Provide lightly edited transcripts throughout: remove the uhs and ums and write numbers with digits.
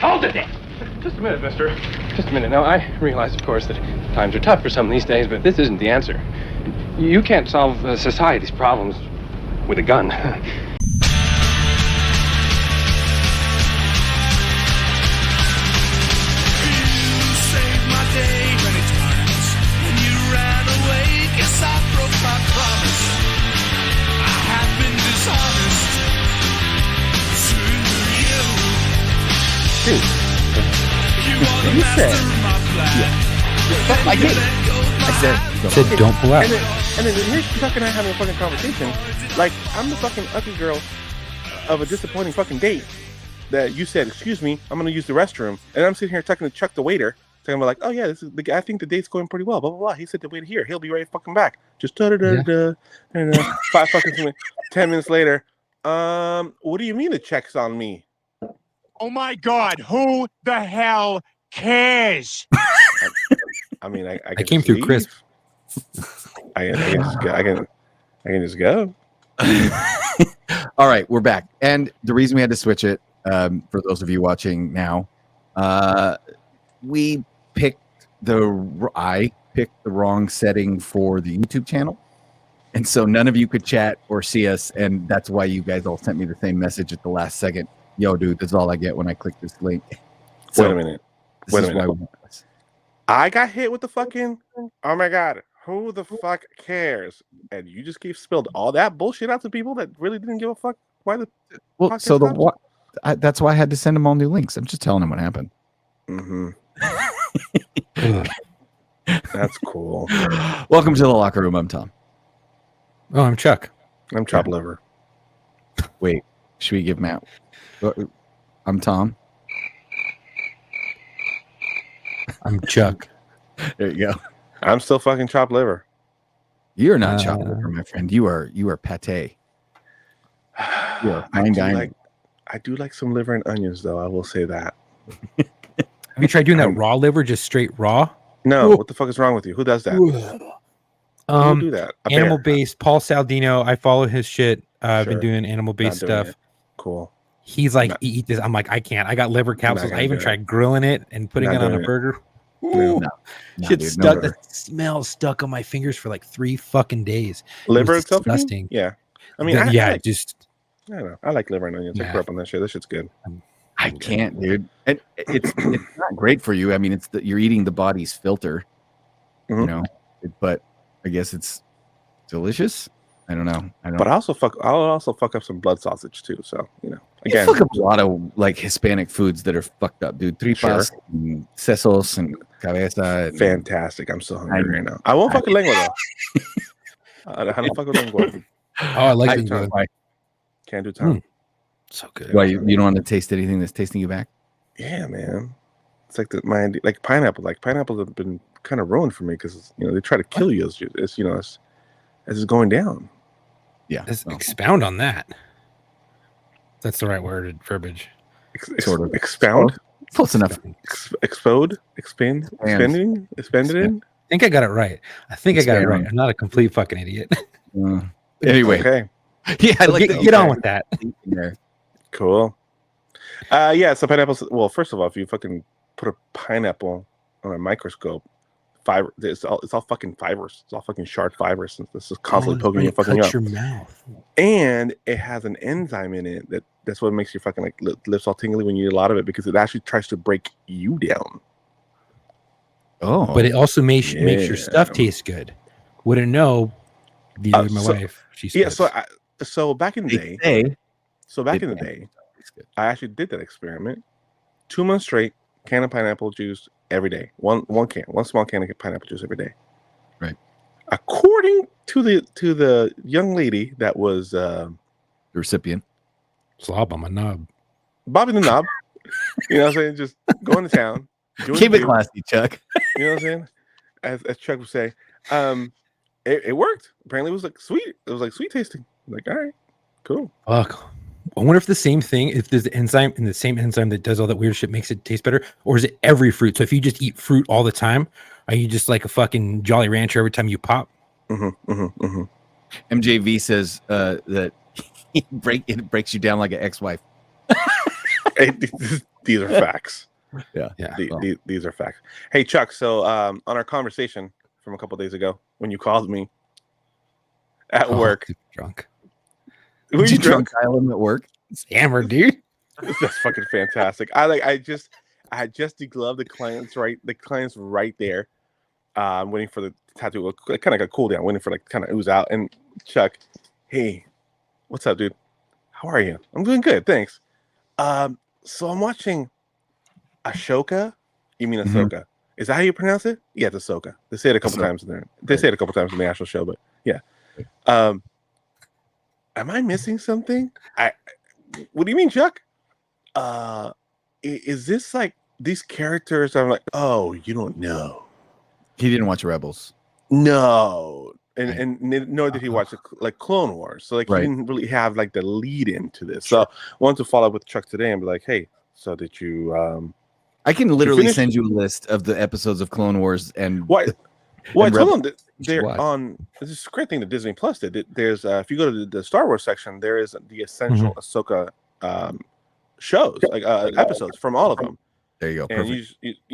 Hold it there! Just a minute, mister. Just a minute. Now, I realize, of course, that times are tough for some these days, but this isn't the answer. You can't solve society's problems with a gun. Dude, you said, yeah. I did. I said, don't pull out. And then here's Chuck and I having a fucking conversation. Like, I'm the fucking ugly girl of a disappointing fucking date that you said, excuse me, I'm going to use the restroom. And I'm sitting here talking to Chuck, the waiter, talking about like, oh yeah, this is the guy. I think the date's going pretty well, blah, blah, blah. He said to wait here. He'll be right fucking back. Just da-da-da-da. And 5 fucking 10 minutes later, what do you mean the check's on me? Oh my God! Who the hell cares? I mean, I came through crisp. I can just go. All right, we're back, and the reason we had to switch it, for those of you watching now, I picked the wrong setting for the YouTube channel, and so none of you could chat or see us, and that's why you guys all sent me the same message at the last second. Yo, dude, that's all I get when I click this link. So, Wait a minute. I got hit with the fucking, oh my God, who the fuck cares? And you just spilled all that bullshit out to people that really didn't give a fuck. Why the well, so the what? That's why I had to send them all new links. I'm just telling them what happened. Mm-hmm. That's cool. Welcome to the locker room. I'm Tom. Oh, I'm Chuck. I'm Chop Liver. Wait, should we give him out? I'm Tom. I'm Chuck. There you go. I'm still fucking Chop Liver. You're not Chop Liver, my friend. You are pate. You're fine dining. I do like some liver and onions, though. I will say that. Have you tried doing that raw liver, just straight raw? No. Ooh. What the fuck is wrong with you? Who does that? Who do that? Animal-based. Paul Saldino. I follow his shit. I've been doing animal-based stuff. Cool. He's like, eat this. I'm like, I can't. I got liver capsules. I even tried grilling it and putting it on a burger. No, shit stuck. The smell stuck on my fingers for like 3 fucking days. Liver itself? Disgusting. Yeah. I mean, I don't know. I like liver and onions. I grew up on that shit. That shit's good. I can't, dude. And it's not great for you. I mean, you're eating the body's filter, you know. But I guess it's delicious. I don't know. But I'll also fuck up some blood sausage too. So again, you fuck up a lot of like Hispanic foods that are fucked up, dude. Tripas, and sesos, and cabeza. Fantastic. I'm so hungry right now. I won't fuck with lengua though. I don't fuck with lengua. Oh, I like lengua. Can't do tongue. So good. Why you don't want to taste anything that's tasting you back? Yeah, man. It's like pineapple. Like pineapples have been kind of ruined for me because they try to kill you as it's going down. Yeah. Let's expound on that. That's the right word, verbiage. Sort of expound. Close enough. Explode. Expand. Expanding. Expanded in. I think I got it right. I'm not a complete fucking idiot. Anyway. Okay. Yeah, I like get on with that. Cool. Yeah. So pineapples. Well, first of all, if you fucking put a pineapple on a microscope, it's all fucking fibers. It's all fucking sharp fibers. This is constantly poking your fucking up. Your mouth. And it has an enzyme in it that's what makes your fucking like lips all tingly when you eat a lot of it because it actually tries to break you down. Oh, but it also makes your stuff taste good. Wouldn't know. Neither my wife. She's so back in the day. I actually did that experiment. 2 months straight, can of pineapple juice every day. One small can of pineapple juice every day. Right. According to the young lady that was the recipient. Slob on my knob. Bobby the knob. You know what I'm saying? Just going to town. Keep it classy, Chuck. You know what I'm saying? As Chuck would say. It worked. Apparently it was like sweet. It was like sweet tasting. I'm like, all right, cool. Fuck. I wonder if the same thing, if there's the enzyme and the same enzyme that does all that weird shit makes it taste better, or is it every fruit? So if you just eat fruit all the time, are you just like a fucking Jolly Rancher every time you pop? MJV says that it breaks you down like an ex-wife. These are facts. Yeah. These are facts. Hey, Chuck. So on our conversation from a couple days ago, when you called me at work, drunk. were you drunk? Island at work? It's hammered, dude. That's fucking fantastic. I just degloved the clients right there. Waiting for the tattoo, kind of like a cool down, waiting for like kind of ooze out. And Chuck, hey, what's up, dude? How are you? I'm doing good, thanks. So I'm watching Ashoka. You mean Ahsoka? Is that how you pronounce it? Yeah, it's Ahsoka. They say it a couple times in there. They say it a couple times in the actual show, but yeah. Am I missing something? What do you mean, Chuck? Is this like these characters? I'm like, oh, you don't know. He didn't watch Rebels. No, and nor did he watch like Clone Wars. So like he didn't really have like the lead into this. So I wanted to follow up with Chuck today and be like, hey, so did you? I can literally send you a list of the episodes of Clone Wars and what? Well, I and told them that they're on. This is a great thing that Disney Plus did. There's if you go to the Star Wars section, there is the essential Ahsoka shows, like episodes from all of them. There you go. And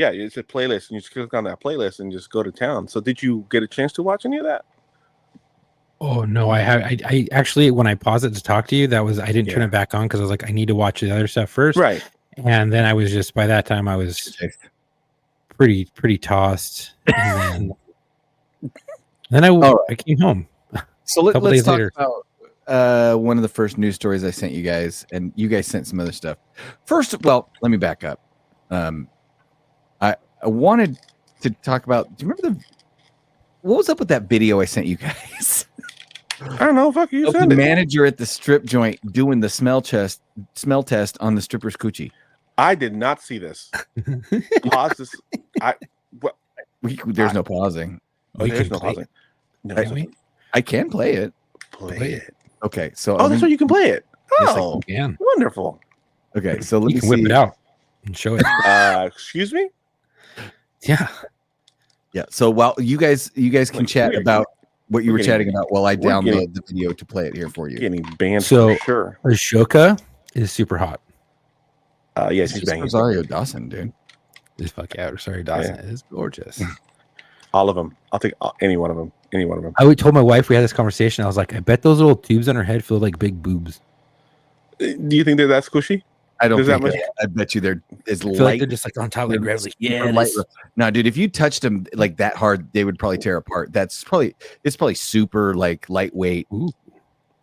it's a playlist, and you just click on that playlist and just go to town. So, did you get a chance to watch any of that? Oh no, I actually, when I paused it to talk to you, I didn't turn it back on because I was like, I need to watch the other stuff first. Right. And then I was just, by that time, I was pretty tossed. And then I came home. So let's talk about one of the first news stories I sent you guys, and you guys sent some other stuff. First, well, let me back up. I wanted to talk about. Do you remember what was up with that video I sent you guys? I don't know. Fuck you. The manager at the strip joint doing the smell test on the stripper's coochie. I did not see this. Pause this. There's no pausing. There's no pausing. No, I can play it. Play it. Okay, so that's why you can play it. Oh, yes, wonderful. Okay, so let me whip it out and show it. Excuse me. Yeah. So while you guys can chat about what you were chatting about while I download the video to play it here for you. Getting banned so for sure. Ashoka is super hot. Yes, she's banging. Rosario Dawson, dude. Just fuck out. Rosario Dawson is gorgeous. All of them. I'll take any one of them. Any one of them. I told my wife, we had this conversation. I was like, I bet those little tubes on her head feel like big boobs. Do you think they're that squishy? I don't think I bet you they're as light. Like they're just like on top of the ground. Like, light. No, dude, if you touched them like that hard, they would probably tear apart. It's probably super like lightweight. Ooh,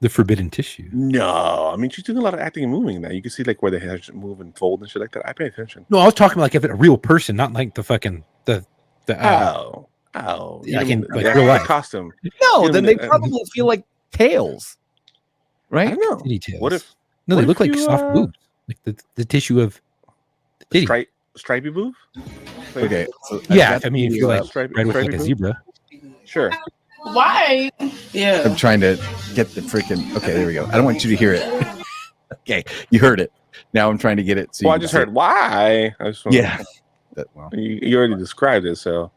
the forbidden tissue. No, I mean she's doing a lot of acting and moving now. You can see like where the hairs move and fold and shit like that. I pay attention. No, I was talking like if it's a real person, not like the fucking the yeah, like real life costume. No, then they probably feel like tails, right? I know. Titty tails. What if? No, they look like soft boobs, like the tissue of the titty. Stripy boob. Okay. So yeah, I mean, if you like stripy red with like a boob? zebra. Sure. Why? Yeah. I'm trying to get the freaking. Okay, there we go. I don't want you to hear it. Okay, you heard it. Now I'm trying to get it. So I just heard why. I just want you already described it, so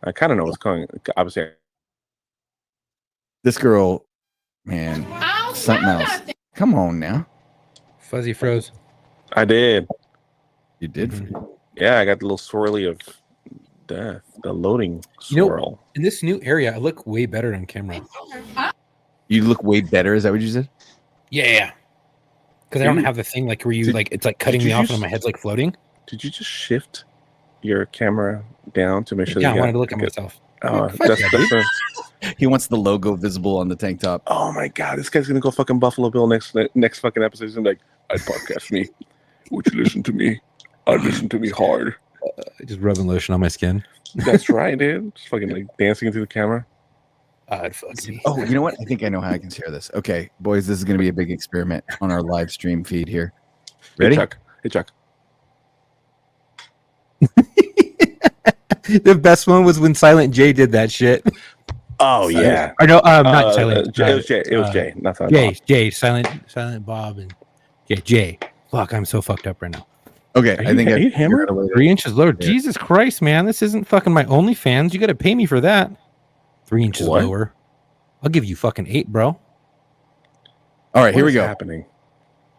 I kind of know what's going. Obviously, this girl, man, something else. Come on now. Fuzzy froze. I did. You did? Yeah, I got the little swirly of death, the loading swirl. In this new area, I look way better on camera. You look way better. Is that what you said? Yeah. Because I don't have the thing like where you like it's like cutting me off and my head's like floating. Did you just shift your camera down to make sure? Yeah, I wanted to look at myself. Oh, he wants the logo visible on the tank top. Oh my god, this guy's gonna go fucking Buffalo Bill next fucking episode. He's gonna be like, "I podcast me. Would you listen to me? I listen to me hard." Just rubbing lotion on my skin. That's right, dude. Just fucking like dancing into the camera. Fuck me. Oh, you know what? I think I know how I can share this. Okay, boys, this is gonna be a big experiment on our live stream feed here. Ready? Hey, Chuck. The best one was when Silent J did that shit. Oh yeah. I know. Not Silent. It was Jay. It was Jay. Not Silent Jay. Bob. Jay. Silent Bob and Jay. Fuck, I'm so fucked up right now. Okay, I think I hammered 3 inches lower. Yeah. Jesus Christ, man! This isn't fucking my OnlyFans. You got to pay me for that. 3 inches lower. I'll give you fucking 8, bro. All right, here we go. Happening.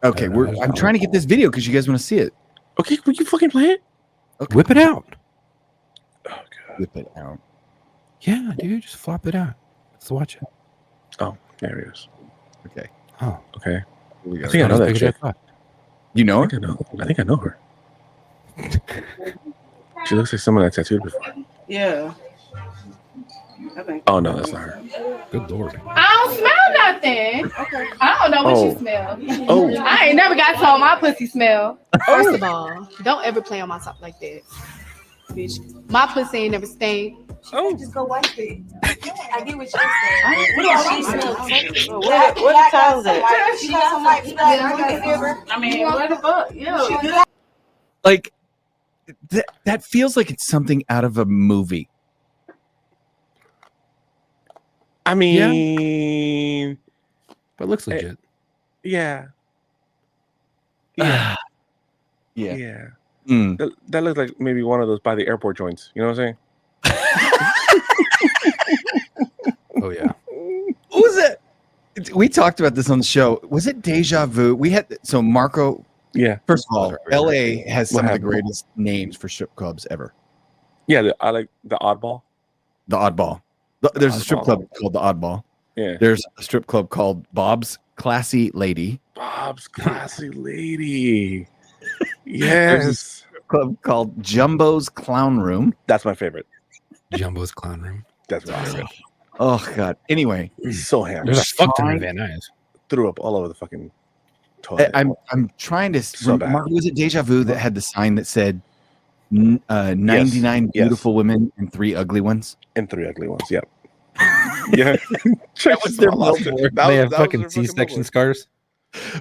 Okay, I'm trying to get this video because you guys want to see it. Okay, will you fucking play it? Okay. Whip it out. Oh god. Whip it out. Yeah, dude, just flop it out. Let's watch it. Oh, there it is. Okay. Oh, Okay. We I got think I not know as that big as I chick. thought. You know I her? think I know her. She looks like someone I tattooed before. Yeah. I think. Oh no, that's not her. Good lord. I don't smell nothing. Okay. I don't know what Oh. you smell. Oh. I ain't never got told my pussy smell. First of all, don't ever play on my top like that. Bitch, my pussy ain't never stained. Oh. Just go wipe it. I get what you're saying. What time is it? She got some white I mean, what the fuck? Yeah. Like that feels like it's something out of a movie. I mean, But it looks legit. yeah. Yeah. Yeah. Yeah. Mm. That looks like maybe one of those by the airport joints. You know what I'm saying? Oh yeah. What was it? We talked about this on the show. Was it Deja Vu? We had Marco. Yeah. First of all, LA has some What of the happened? greatest names for strip clubs ever. Yeah. I like the Oddball. The Oddball. There's a strip Oddball. club called the Oddball. Yeah. There's a strip club called Bob's Classy Lady. Bob's Classy Lady. Yes. Club called Jumbo's Clown Room. That's my favorite. Jumbo's Clown Room. That's my favorite. Oh God. Anyway, He's so hammered. There's a fuck ton fine. of Van Nuys. Threw up all over the fucking toilet. I'm trying to. So bad. Mark, was it Deja Vu that had the sign that said 99 Yes. beautiful women and 3 ugly ones? And 3 ugly ones. Yep. Yeah. That was their billboard. They have fucking C-section scars.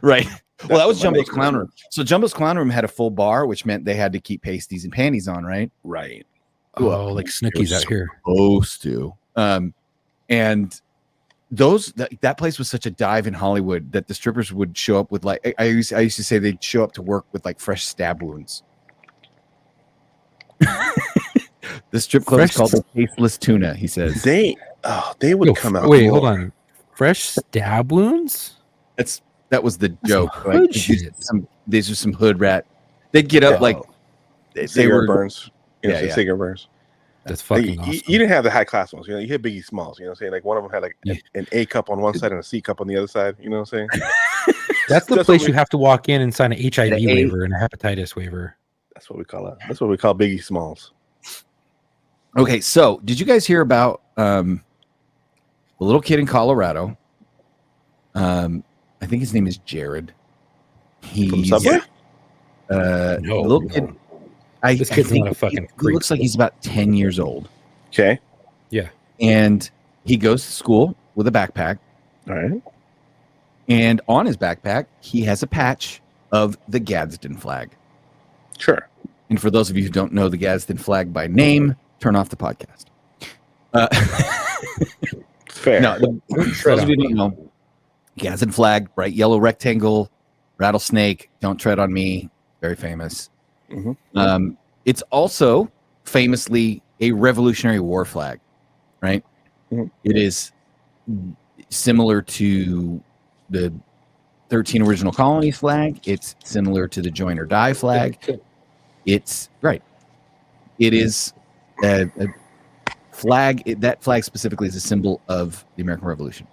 Right. Well, that was what Jumbo's makes Clown it. Room. So Jumbo's Clown Room had a full bar, which meant they had to keep pasties and panties on, right? Right. Oh, like Snooki's out here. Supposed to. And that place was such a dive in Hollywood that the strippers would show up with like I used to say they'd show up to work with like fresh stab wounds. The strip club is called the Tasteless Tuna, he says. They would come out. Wait, more. hold on. Fresh stab wounds? That was the joke. some Like, hood these are some hood rat. They'd get up Yeah. like they Cigarette were burns. You know, Yeah. cigarette burns. That's Like, fucking awesome. you didn't have the high class ones. You know, you had Biggie Smalls. You know what I'm saying? Like one of them had like Yeah. an A cup on one side and a C cup on the other side. You know what I'm saying? That's the that's place what you have to walk in and sign an HIV The A- waiver and a hepatitis waiver. That's what we call it. That's what we call Biggie Smalls. Okay, so did you guys hear about a little kid in Colorado? I think his name is Jared. He's Subway? a No, little no. kid. This kid's not a fucking he creep. looks like he's about 10 years old. Okay. And he goes to school with a backpack. All right. And on his backpack, he has a patch of the Gadsden flag. Sure. And for those of you who don't know the Gadsden flag by name, turn off the podcast. Fair. No, for those of you who don't know, Gadsden flag, bright yellow rectangle, rattlesnake, don't tread on me, very famous. Mhm. It's also famously a Revolutionary War flag, right? Mhm. It is similar to the 13 original colonies flag. It's similar to the Join or Die flag. It's right. It is a flag. That flag specifically is a symbol of the American Revolution.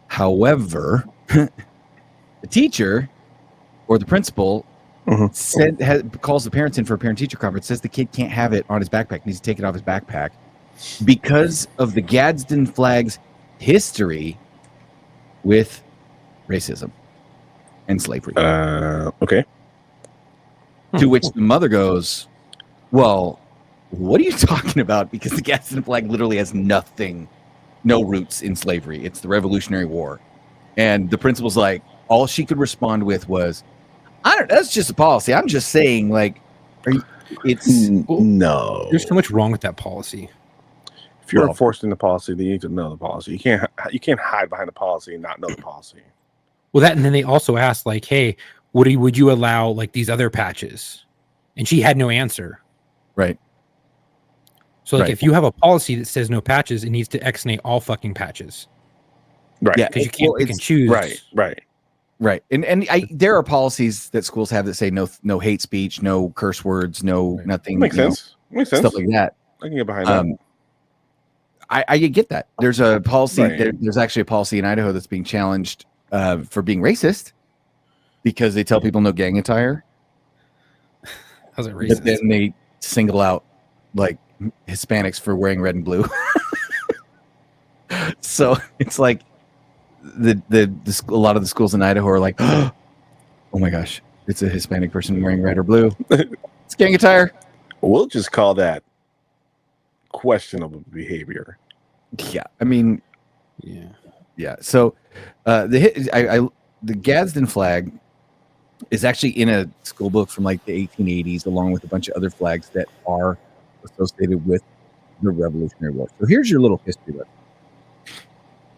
However, the teacher or the principal calls the parents in for a parent-teacher conference, says the kid can't have it on his backpack, needs to take it off his backpack because of the Gadsden flag's history with racism and slavery. Okay. To which the mother goes, well, what are you talking about? Because the Gadsden flag literally has no roots in slavery. It's the Revolutionary War. And the principal's like, all she could respond with was, I don't know, that's just a policy. I'm just saying, like, No. There's so much wrong with that policy. If you're Well- enforcing the policy, then you need to know the policy. You can't hide behind the policy and not know the policy. Well, and then they also asked, like, hey, would you allow like these other patches? And she had no answer. Right. So like Right. if you have a policy that says no patches, it needs to exonate all fucking patches. Right. Yeah. Because you can't Well, pick and choose. Right. Right. And there are policies that schools have that say no hate speech, no curse words, no nothing. Makes sense. Makes sense. Stuff like that. I can get behind that. I get that. There's a policy. Right. There's actually a policy in Idaho that's being challenged for being racist because they tell people no gang attire. How's it racist? But then they single out like Hispanics for wearing red and blue. So it's like a lot of the schools in Idaho are like, oh my gosh, it's a Hispanic person wearing red or blue. It's gang attire. We'll just call that questionable behavior. Yeah, I mean, yeah. So the Gadsden flag is actually in a school book from like the 1880s, along with a bunch of other flags that are associated with the Revolutionary War. So here's your little history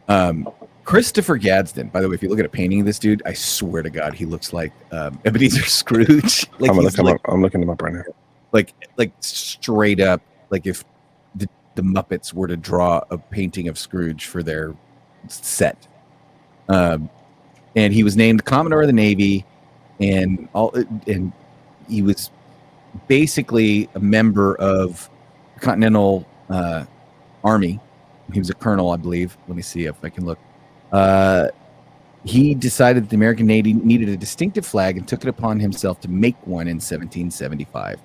lesson. Christopher Gadsden, by the way, if you look at a painting of this dude, I swear to God, he looks like Ebenezer Scrooge. Like I'm looking him up right now. Like straight up, like if the Muppets were to draw a painting of Scrooge for their set. And he was named Commodore of the Navy, and he was basically a member of the Continental Army. He was a colonel, I believe. Let me see if I can look. He decided that the American Navy needed a distinctive flag and took it upon himself to make one in 1775.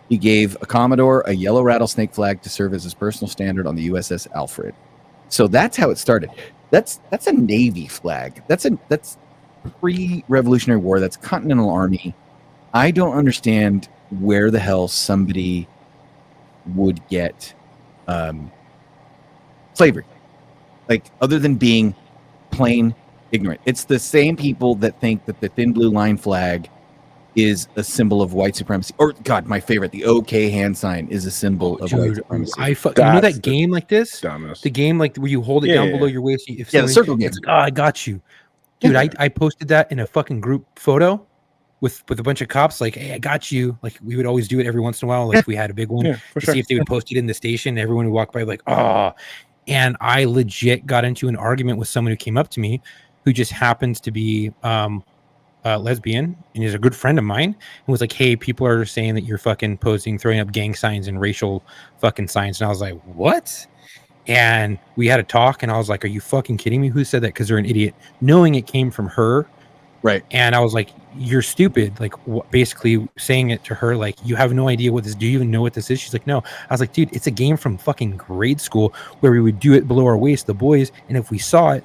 He gave a Commodore a yellow rattlesnake flag to serve as his personal standard on the USS Alfred. So that's how it started. That's a Navy flag. That's pre-Revolutionary War. That's Continental Army. I don't understand where the hell somebody would get slavery, like other than being plain ignorant. It's the same people that think that the thin blue line flag is a symbol of white supremacy. Or God, my favorite, the OK hand sign is a symbol of white supremacy. You know that game like this? Dumbest. The game like where you hold it down below your waist. If the circle game. It's like, oh, I got you. Dude, I posted that in a fucking group photo with a bunch of cops. Like, hey, I got you. Like, we would always do it every once in a while. Like, if we had a big one to see if they would post it in the station. Everyone would walk by like, oh. And I legit got into an argument with someone who came up to me who just happens to be lesbian and is a good friend of mine and was like, hey, people are saying that you're fucking posting, throwing up gang signs and racial fucking signs. And I was like, what? And we had a talk and I was like, are you fucking kidding me? Who said that? Because they're an idiot, knowing it came from her. Right. And I was like, you're stupid. Like, basically saying it to her, like, you have no idea what this, do you even know what this is? She's like, no. I was like, dude, it's a game from fucking grade school where we would do it below our waist, the boys. And if we saw it,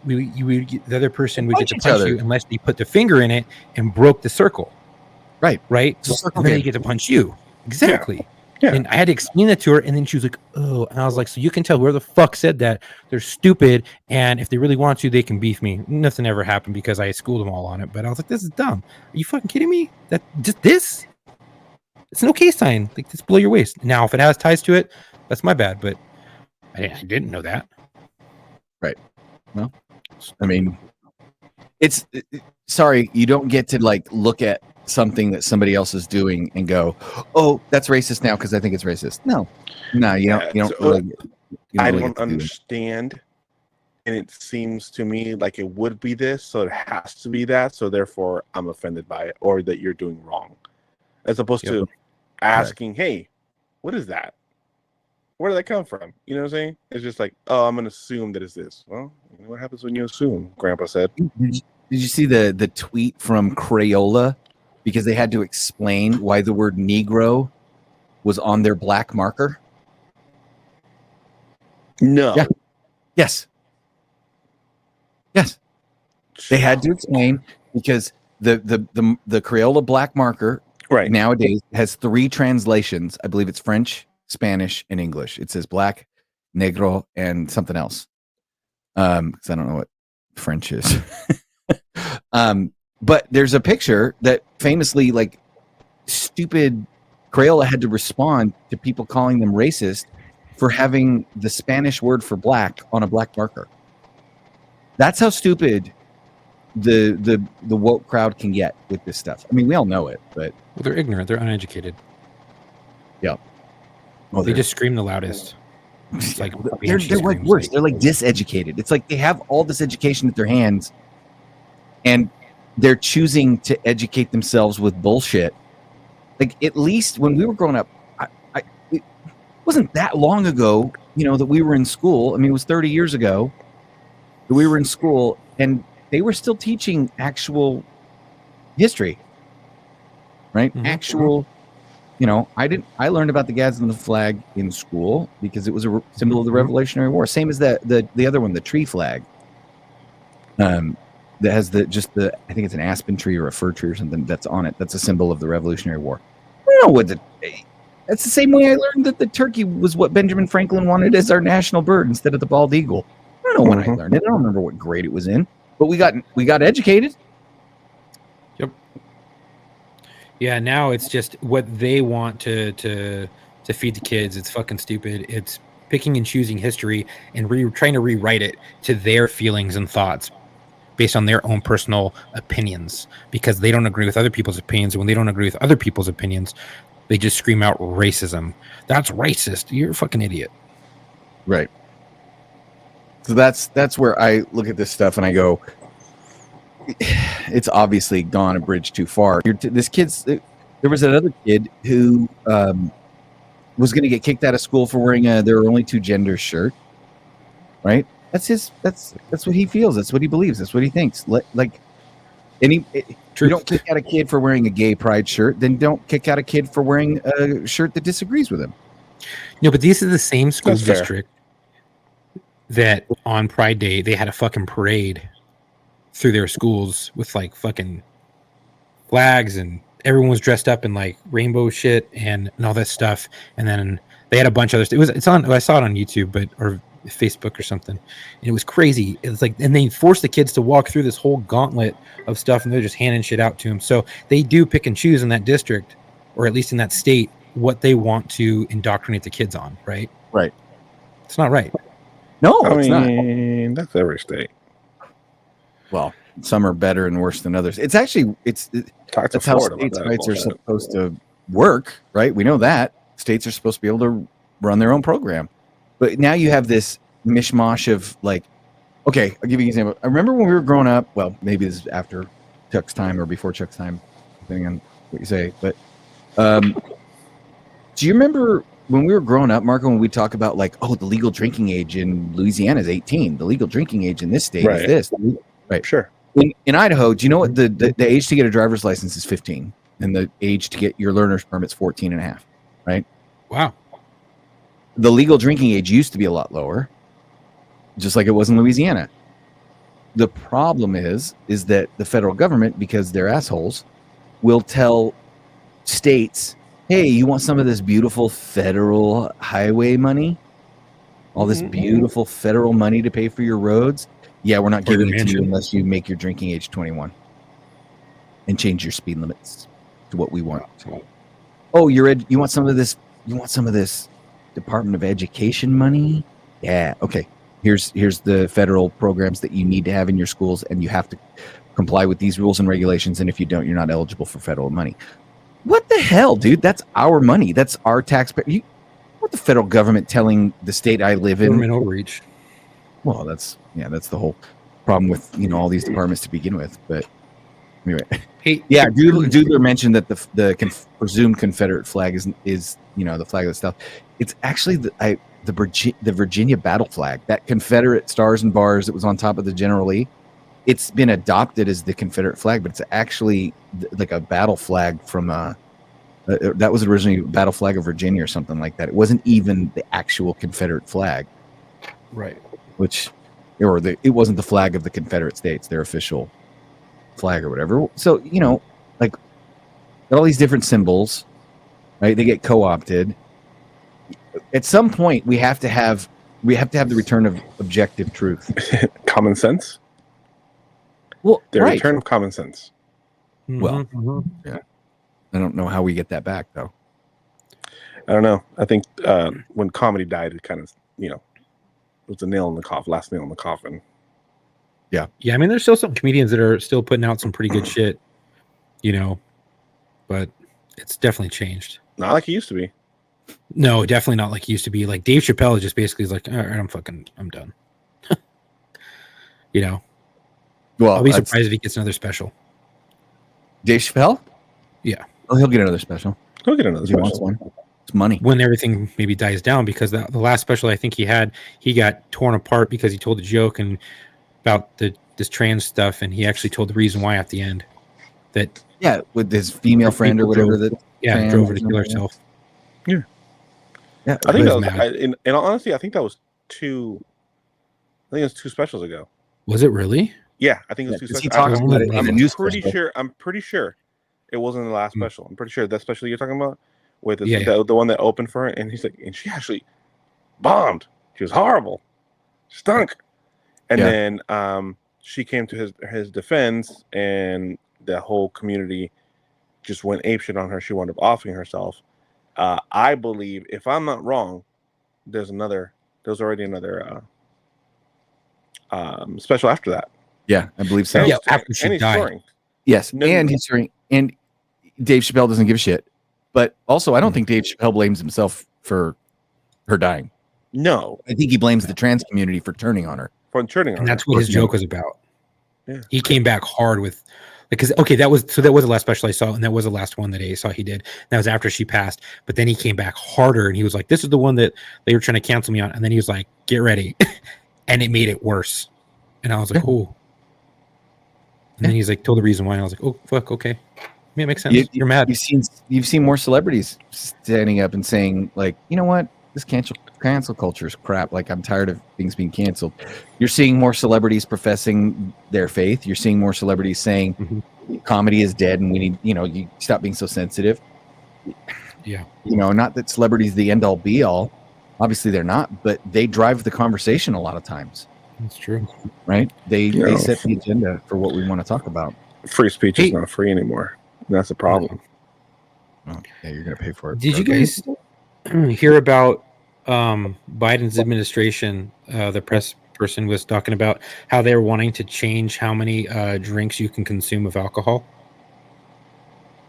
the other person would get to punch you unless they put the finger in it and broke the circle. Right. So then they get to punch you. Exactly. Yeah. And I had to explain that to her, and then she was like, oh. And I was like, so you can tell whoever the fuck said that, they're stupid, and if they really want to, they can beef me. Nothing ever happened because I schooled them all on it, but I was like, this is dumb. Are you fucking kidding me? That just this? It's an OK sign. Like, it's below your waist. Now, if it has ties to it, that's my bad, but I didn't know that. Right. Well, I mean, sorry, you don't get to like look at something that somebody else is doing and go, oh, that's racist now because I think it's racist. No, you don't I don't understand, and it seems to me like it would be this, so it has to be that, so therefore I'm offended by it, or that you're doing wrong, as opposed to asking, hey, what is that? Where did that come from? You know what I'm saying? It's just like, oh, I'm gonna assume that it's this. Well, you know what happens when you assume? Grandpa said. Did you see the tweet from Crayola? Because they had to explain why the word Negro was on their black marker. No. Yeah. Yes. They had to explain because the Crayola black marker nowadays has 3 translations. I believe it's French, Spanish, and English. It says black, negro, and something else. Because I don't know what French is. But there's a picture that famously, like, stupid Crayola had to respond to people calling them racist for having the Spanish word for black on a black marker. That's how stupid the woke crowd can get with this stuff. I mean, we all know it, but they're ignorant. They're uneducated. Yeah. Well, they just scream the loudest. It's like they're like worse. They're like diseducated. It's like they have all this education at their hands, and they're choosing to educate themselves with bullshit. Like, at least when we were growing up, it wasn't that long ago, that we were in school. I mean, it was 30 years ago that we were in school, and they were still teaching actual history, right? Mhm. Actual, I learned about the Gadsden Flag in school because it was a symbol of the Revolutionary War. Same as the other one, the tree flag. That has I think it's an aspen tree or a fir tree or something that's on it. That's a symbol of the Revolutionary War. I don't know what that's the same way I learned that the turkey was what Benjamin Franklin wanted as our national bird instead of the bald eagle. I don't know when I learned it. I don't remember what grade it was in, but we got educated. Yep. Yeah, now it's just what they want to feed the kids. It's fucking stupid. It's picking and choosing history and trying to rewrite it to their feelings and thoughts based on their own personal opinions, because they don't agree with other people's opinions. And when they don't agree with other people's opinions, they just scream out racism. That's racist. You're a fucking idiot. Right. So that's where I look at this stuff and I go, it's obviously gone a bridge too far. There was another kid who was going to get kicked out of school for wearing there are only two genders shirt. Right? That's what he feels. That's what he believes. That's what he thinks. You don't kick out a kid for wearing a gay pride shirt, then don't kick out a kid for wearing a shirt that disagrees with him. No, but these are the same school That's fair. district that on Pride Day they had a fucking parade through their schools with like fucking flags, and everyone was dressed up in like rainbow shit and all that stuff. And then they had a bunch of other stuff. I saw it on YouTube, or Facebook or something, and it was crazy. It's like, and they forced the kids to walk through this whole gauntlet of stuff, and they're just handing shit out to them. So they do pick and choose in that district, or at least in that state, what they want to indoctrinate the kids on. Right? Right. It's not right. No, I it's mean, that's every state. Well, some are better and worse than others. It's actually Talk to that's how Florida about states' that rights are bullshit. supposed to work, right? We know that states are supposed to be able to run their own program, but now you have this mishmash of like, okay, I'll give you an example. I remember when we were growing up. Well, maybe this is after Chuck's time or before Chuck's time, depending on what you say. But do you remember when we were growing up, Marco, when we talk about like, oh, the legal drinking age in Louisiana is 18. The legal drinking age in this state is this. Right. Sure. In Idaho, do you know what the age to get a driver's license is 15, and the age to get your learner's permit is 14 and a half, right? Wow. The legal drinking age used to be a lot lower, just like it was in Louisiana. The problem is that the federal government, because they're assholes, will tell states, hey, you want some of this beautiful federal highway money? All this beautiful federal money to pay for your roads? Yeah, we're not giving it to you unless you make your drinking age 21 and change your speed limits to what we want. Oh, you want some of this? You want some of this Department of Education money? Yeah, okay. Here's the federal programs that you need to have in your schools, and you have to comply with these rules and regulations. And if you don't, you're not eligible for federal money. What the hell, dude? That's our money. That's our taxpayer. What the federal government telling the state I live in? Government overreach. Well, that's the whole problem with all these departments to begin with. But anyway, Hey, yeah, Doodler mentioned that the presumed Confederate flag is the flag of the South. It's actually the Virginia battle flag, that Confederate stars and bars that was on top of the General Lee. It's been adopted as the Confederate flag, but it's actually like a battle flag from that was originally a battle flag of Virginia or something like that. It wasn't even the actual Confederate flag, right? It wasn't the flag of the Confederate States, their official flag or whatever. So like all these different symbols, right? They get co-opted. At some point, we have to have the return of objective truth, common sense. Well, the right. return of common sense. Well, yeah. I don't know how we get that back, though. I don't know. I think when comedy died, it kind of, it was the last nail in the coffin. Yeah. Yeah, I mean, there's still some comedians that are still putting out some pretty good shit, but it's definitely changed. Not like it used to be. No, definitely not like it used to be. Like Dave Chappelle just basically is like, all right, I'm done. Well, I'll be surprised if he gets another special. Dave Chappelle? Yeah. Oh, he'll get another special. He'll get another If he wants special. one. It's money. When everything maybe dies down, because the last special I think he had, he got torn apart because he told a joke and about this trans stuff, and he actually told the reason why at the end. That with his female friend or whatever. Drove her to kill herself. Yeah. Yeah. I think that was, mad. in honesty, I think that was two specials ago. Was it really? Yeah, I think it was two He specials. talks about it in the news. I'm pretty sure it wasn't the last special. I'm pretty sure that special you're talking about with Yeah. the one that opened for her, and he's like, and she actually bombed. She was horrible, stunk. And then she came to his defense, and the whole community just went apeshit on her. She wound up offing herself. I believe, if I'm not wrong, there's already another special after that. Yeah, I believe so. Yeah, after she died. Touring. Yes, and he's touring. And Dave Chappelle doesn't give a shit. But also, I don't think Dave Chappelle blames himself for her dying. No, I think he blames the trans community for turning on her. And that's what his joke was about. Yeah. He came back hard with, because that was the last special I saw, and that was the last one that I saw he did. That was after she passed. But then he came back harder, and he was like, "This is the one that they were trying to cancel me on." And then he was like, "Get ready," and it made it worse. And I was like, "Oh." And then he's like, told the reason why. And I was like, "Oh fuck, okay, yeah, it makes sense." You're mad. You've seen more celebrities standing up and saying, like, you know what, this cancel culture is crap. Like, I'm tired of things being canceled. You're seeing more celebrities professing their faith. You're seeing more celebrities saying comedy is dead and we need, you stop being so sensitive. Yeah. Not that celebrities the end all be all. Obviously they're not, but they drive the conversation a lot of times. That's true. Right? They set the agenda for what we want to talk about. Free speech is not free anymore. That's the problem. Oh, yeah, you're going to pay for it. Did you guys hear about Biden's administration? The press person was talking about how they're wanting to change how many drinks you can consume of alcohol.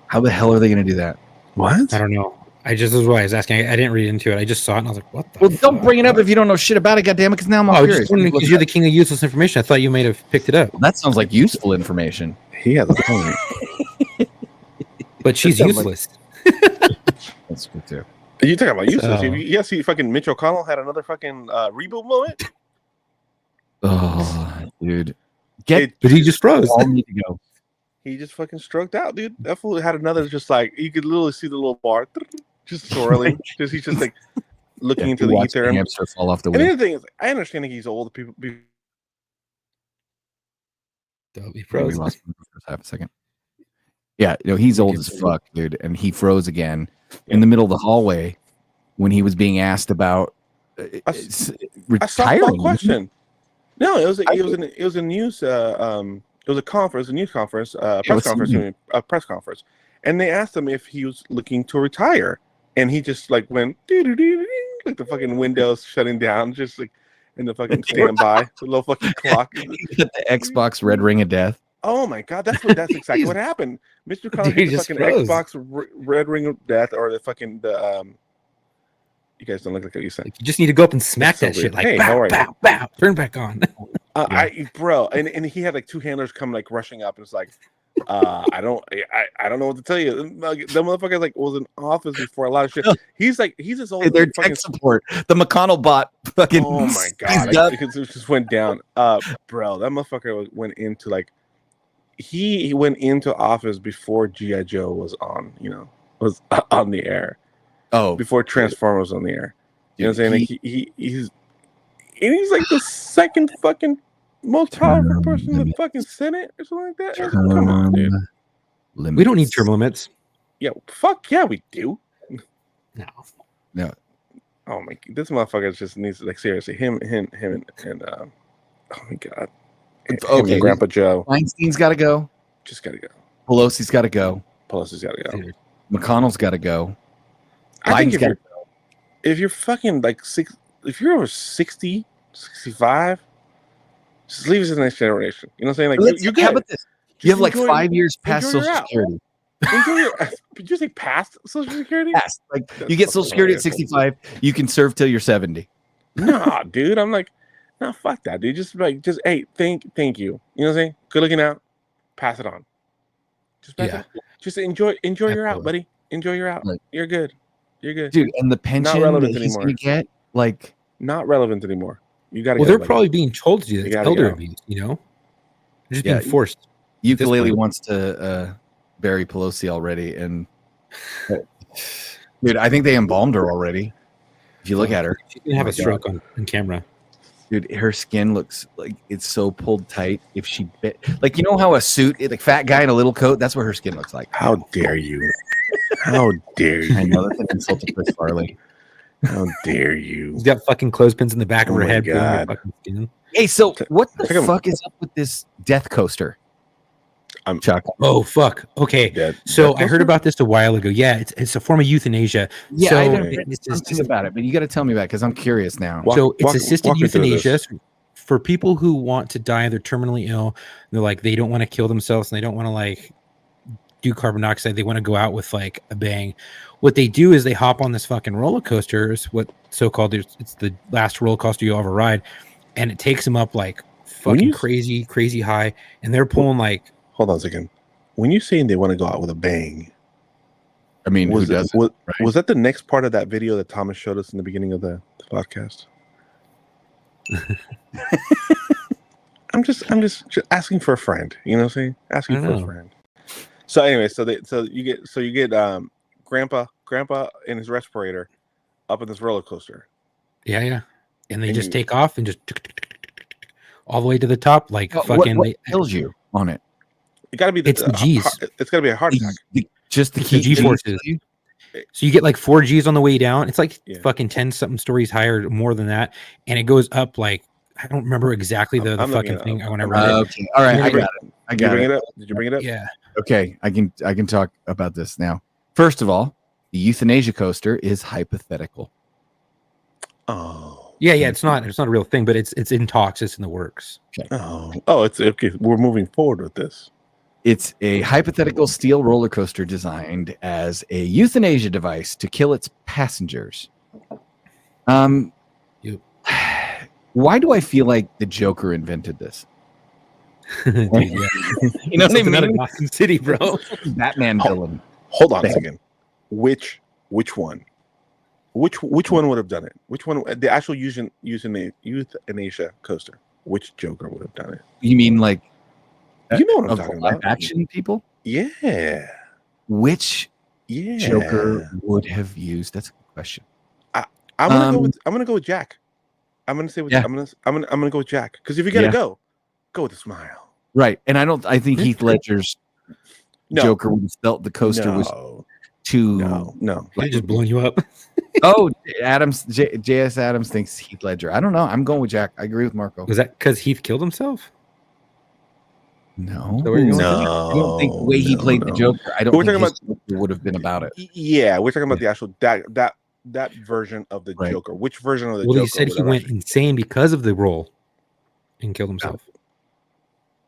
How the hell are they going to do that? What? I don't know. This is why I was asking. I didn't read into it. I just saw it and I was like, "What the?" Well, don't bring it up if you don't know shit about it, goddammit. Because now I'm all I was curious. just wondering because you're the king of useless information. I thought you might have picked it up. Well, that sounds like useful information. He has a point. But she's useless. That's good too. Are you talking about useless? So- You see, fucking Mitch O'Connell had another fucking reboot moment. Oh, dude. But he just froze. All need to go. He just fucking stroked out, dude. That fool had another, just like you could literally see the little bar just swirling. He's just like looking into the ether. The hamster fall off the And wheel. the other thing is, I understand that he's old. People, He We froze. lost him for half a second. Yeah, he's old as fuck, dude, and he froze again in the middle of the hallway when he was being asked about a retiring. softball question. No, it was a news. It was a conference, a news conference, press conference, and they asked him if he was looking to retire, and he just like went like the fucking windows shutting down, just like in the fucking standby, the little fucking clock. He got the Xbox red ring of death. Oh my god, that's exactly what happened. Mr. Collins Dude, hit the just fucking froze. Xbox red ring of death, or the fucking You guys don't look like what you said. You just need to go up and smack That's that so shit. weird. Like, Hey, bow, how are you? bow, bow. Turn back on. Bro, and he had like two handlers come like rushing up, and it's like, I don't know what to tell you. The motherfucker like was in office before a lot of shit. He's as old as Their fucking tech support. The McConnell bot fucking. Oh my god! It just went down. Bro, that motherfucker went into like he went into office before G.I. Joe was on. Was on the air. Oh, before Transformers was on the air. You know what I'm saying? Like he's like the second fucking most powerful person in the fucking Senate or something like that. Come on, dude. We don't need term limits. Yeah, fuck yeah, we do. No. Oh my, this motherfucker just needs to, like, seriously, him and oh my god. Okay, Grandpa Joe. Weinstein's got to go. Just gotta go. Pelosi's got to go. Pelosi's gotta go. McConnell's got to go. I think Biden's if you're fucking like if you're over 60, 65, just leave us to the next generation. You know what I'm saying? Like you how about this? You have like enjoy- 5 years past enjoy your Social out. Security. Enjoy your, did you say past Social Security? Past. Like That's you get fucking Social Security at hilarious. 65, you can serve till you're 70. Nah, dude. I'm like, nah, fuck that, dude. Just hey, thank you. You know what I'm saying? Good looking out. Pass it on. Just enjoy your out, Absolutely. buddy. Enjoy your out. Right. You're good. You're good. Dude, and the pension relevant that he's anymore. gonna get, like, Not relevant anymore. You gotta Well, go, they're buddy. probably being told to do that. You It's gotta elder go. abuse, you know? They're just Yeah, being forced. Ukulele point. wants to bury Pelosi already, and dude, I think they embalmed her already. If you look at her, She's gonna have my a stroke on camera. dude, her skin looks like it's so pulled tight. If she bit, like, you know how a suit, like fat guy in a little coat, that's what her skin looks like. How dare you? How dare you? I know that's an insult to Chris Farley. How dare you? She's got fucking clothespins in the back of Oh her my head. pulling her God. fucking skin. Hey, so what the Take a- fuck is up with this death coaster? Chuck. Oh fuck. Okay. Dead- So dead I heard coaster? about this a while ago. Yeah, it's a form of euthanasia. Yeah, so I don't it's know just, about it, but you got to tell me about it because I'm curious now. so it's assisted walk me through this. euthanasia for people who want to die. They're terminally ill. They're like they don't want to kill themselves and they don't want to like do carbon dioxide. They want to go out with like a bang. What they do is they hop on this fucking roller coaster. It's what so-called it's the last roller coaster you'll ever ride, and it takes them up like fucking crazy high, and they're pulling like. Hold on a second. When you're saying they want to go out with a bang, I mean, was who doesn't? was that the next part of that video that Thomas showed us in the beginning of the podcast? I'm just asking for a friend. You know what I'm saying? Asking for a friend. So anyway, so you get grandpa in his respirator up in this roller coaster. Yeah. And they just take off and just all the way to the top, like fucking. What kills you on it? It got to be it's the G's. It's got to be a heart attack. Just the G forces. So you get like 4 G's on the way down. It's like fucking 10 something stories higher, more than that, and it goes up like I don't remember exactly the fucking thing when I read it. Okay, all right, I got it. Did you bring it up? Did you bring it up? Yeah. Okay, I can talk about this now. First of all, the euthanasia coaster is hypothetical. Oh. Yeah. It's not a real thing, but it's in talks. It's in the works. Okay. Oh, it's okay. We're moving forward with this. It's a hypothetical steel roller coaster designed as a euthanasia device to kill its passengers. Why do I feel like the Joker invented this? Dude, yeah. You know what I Something out of mean? Gotham City, bro. Batman villain. Hold on a second. Which one? Which one would have done it? Which one? The actual using the euthanasia coaster. Which Joker would have done it? You mean like? You know what I'm Of talking live about. action people? Yeah. Which Yeah. Joker would have used? That's a good question. I'm gonna go with Jack. I'm gonna say I'm gonna go with Jack. Because if you're gonna go with a smile. Right. And I think Heath Ledger's Joker would have felt the coaster was too no. Like, just blowing you up. Oh, J.S. Adams thinks Heath Ledger. I don't know. I'm going with Jack. I agree with Marco. Was that because Heath killed himself? No. So where you going? I don't think the way he played the Joker, I don't We're think talking his Joker would have been about it. Yeah, we're talking about the actual that version of the Joker. Which version of the Joker? Well, he said he went insane because of the role and killed himself.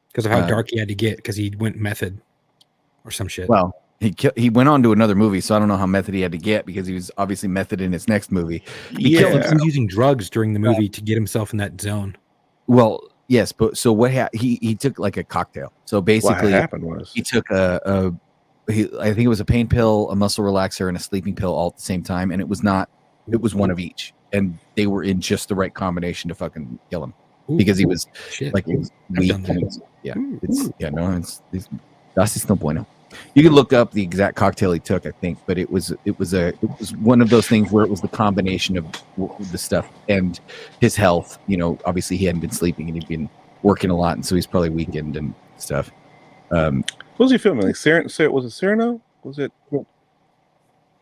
Because of how dark he had to get, because he went method or some shit. Well, he went on to another movie, so I don't know how method he had to get because he was obviously method in his next movie. He was using drugs during the movie to get himself in that zone. Well, yes, but so what he took like a cocktail. So basically what happened was he took I think it was a pain pill, a muscle relaxer, and a sleeping pill all at the same time, and it was one of each, and they were in just the right combination to fucking kill him because he was like it was weak. That's no bueno. You can look up the exact cocktail he took, I think, but it was one of those things where it was the combination of the stuff and his health. You know, obviously he hadn't been sleeping and he'd been working a lot, and so he's probably weakened and stuff. What was he filming? Like was it Cyrano? Was it?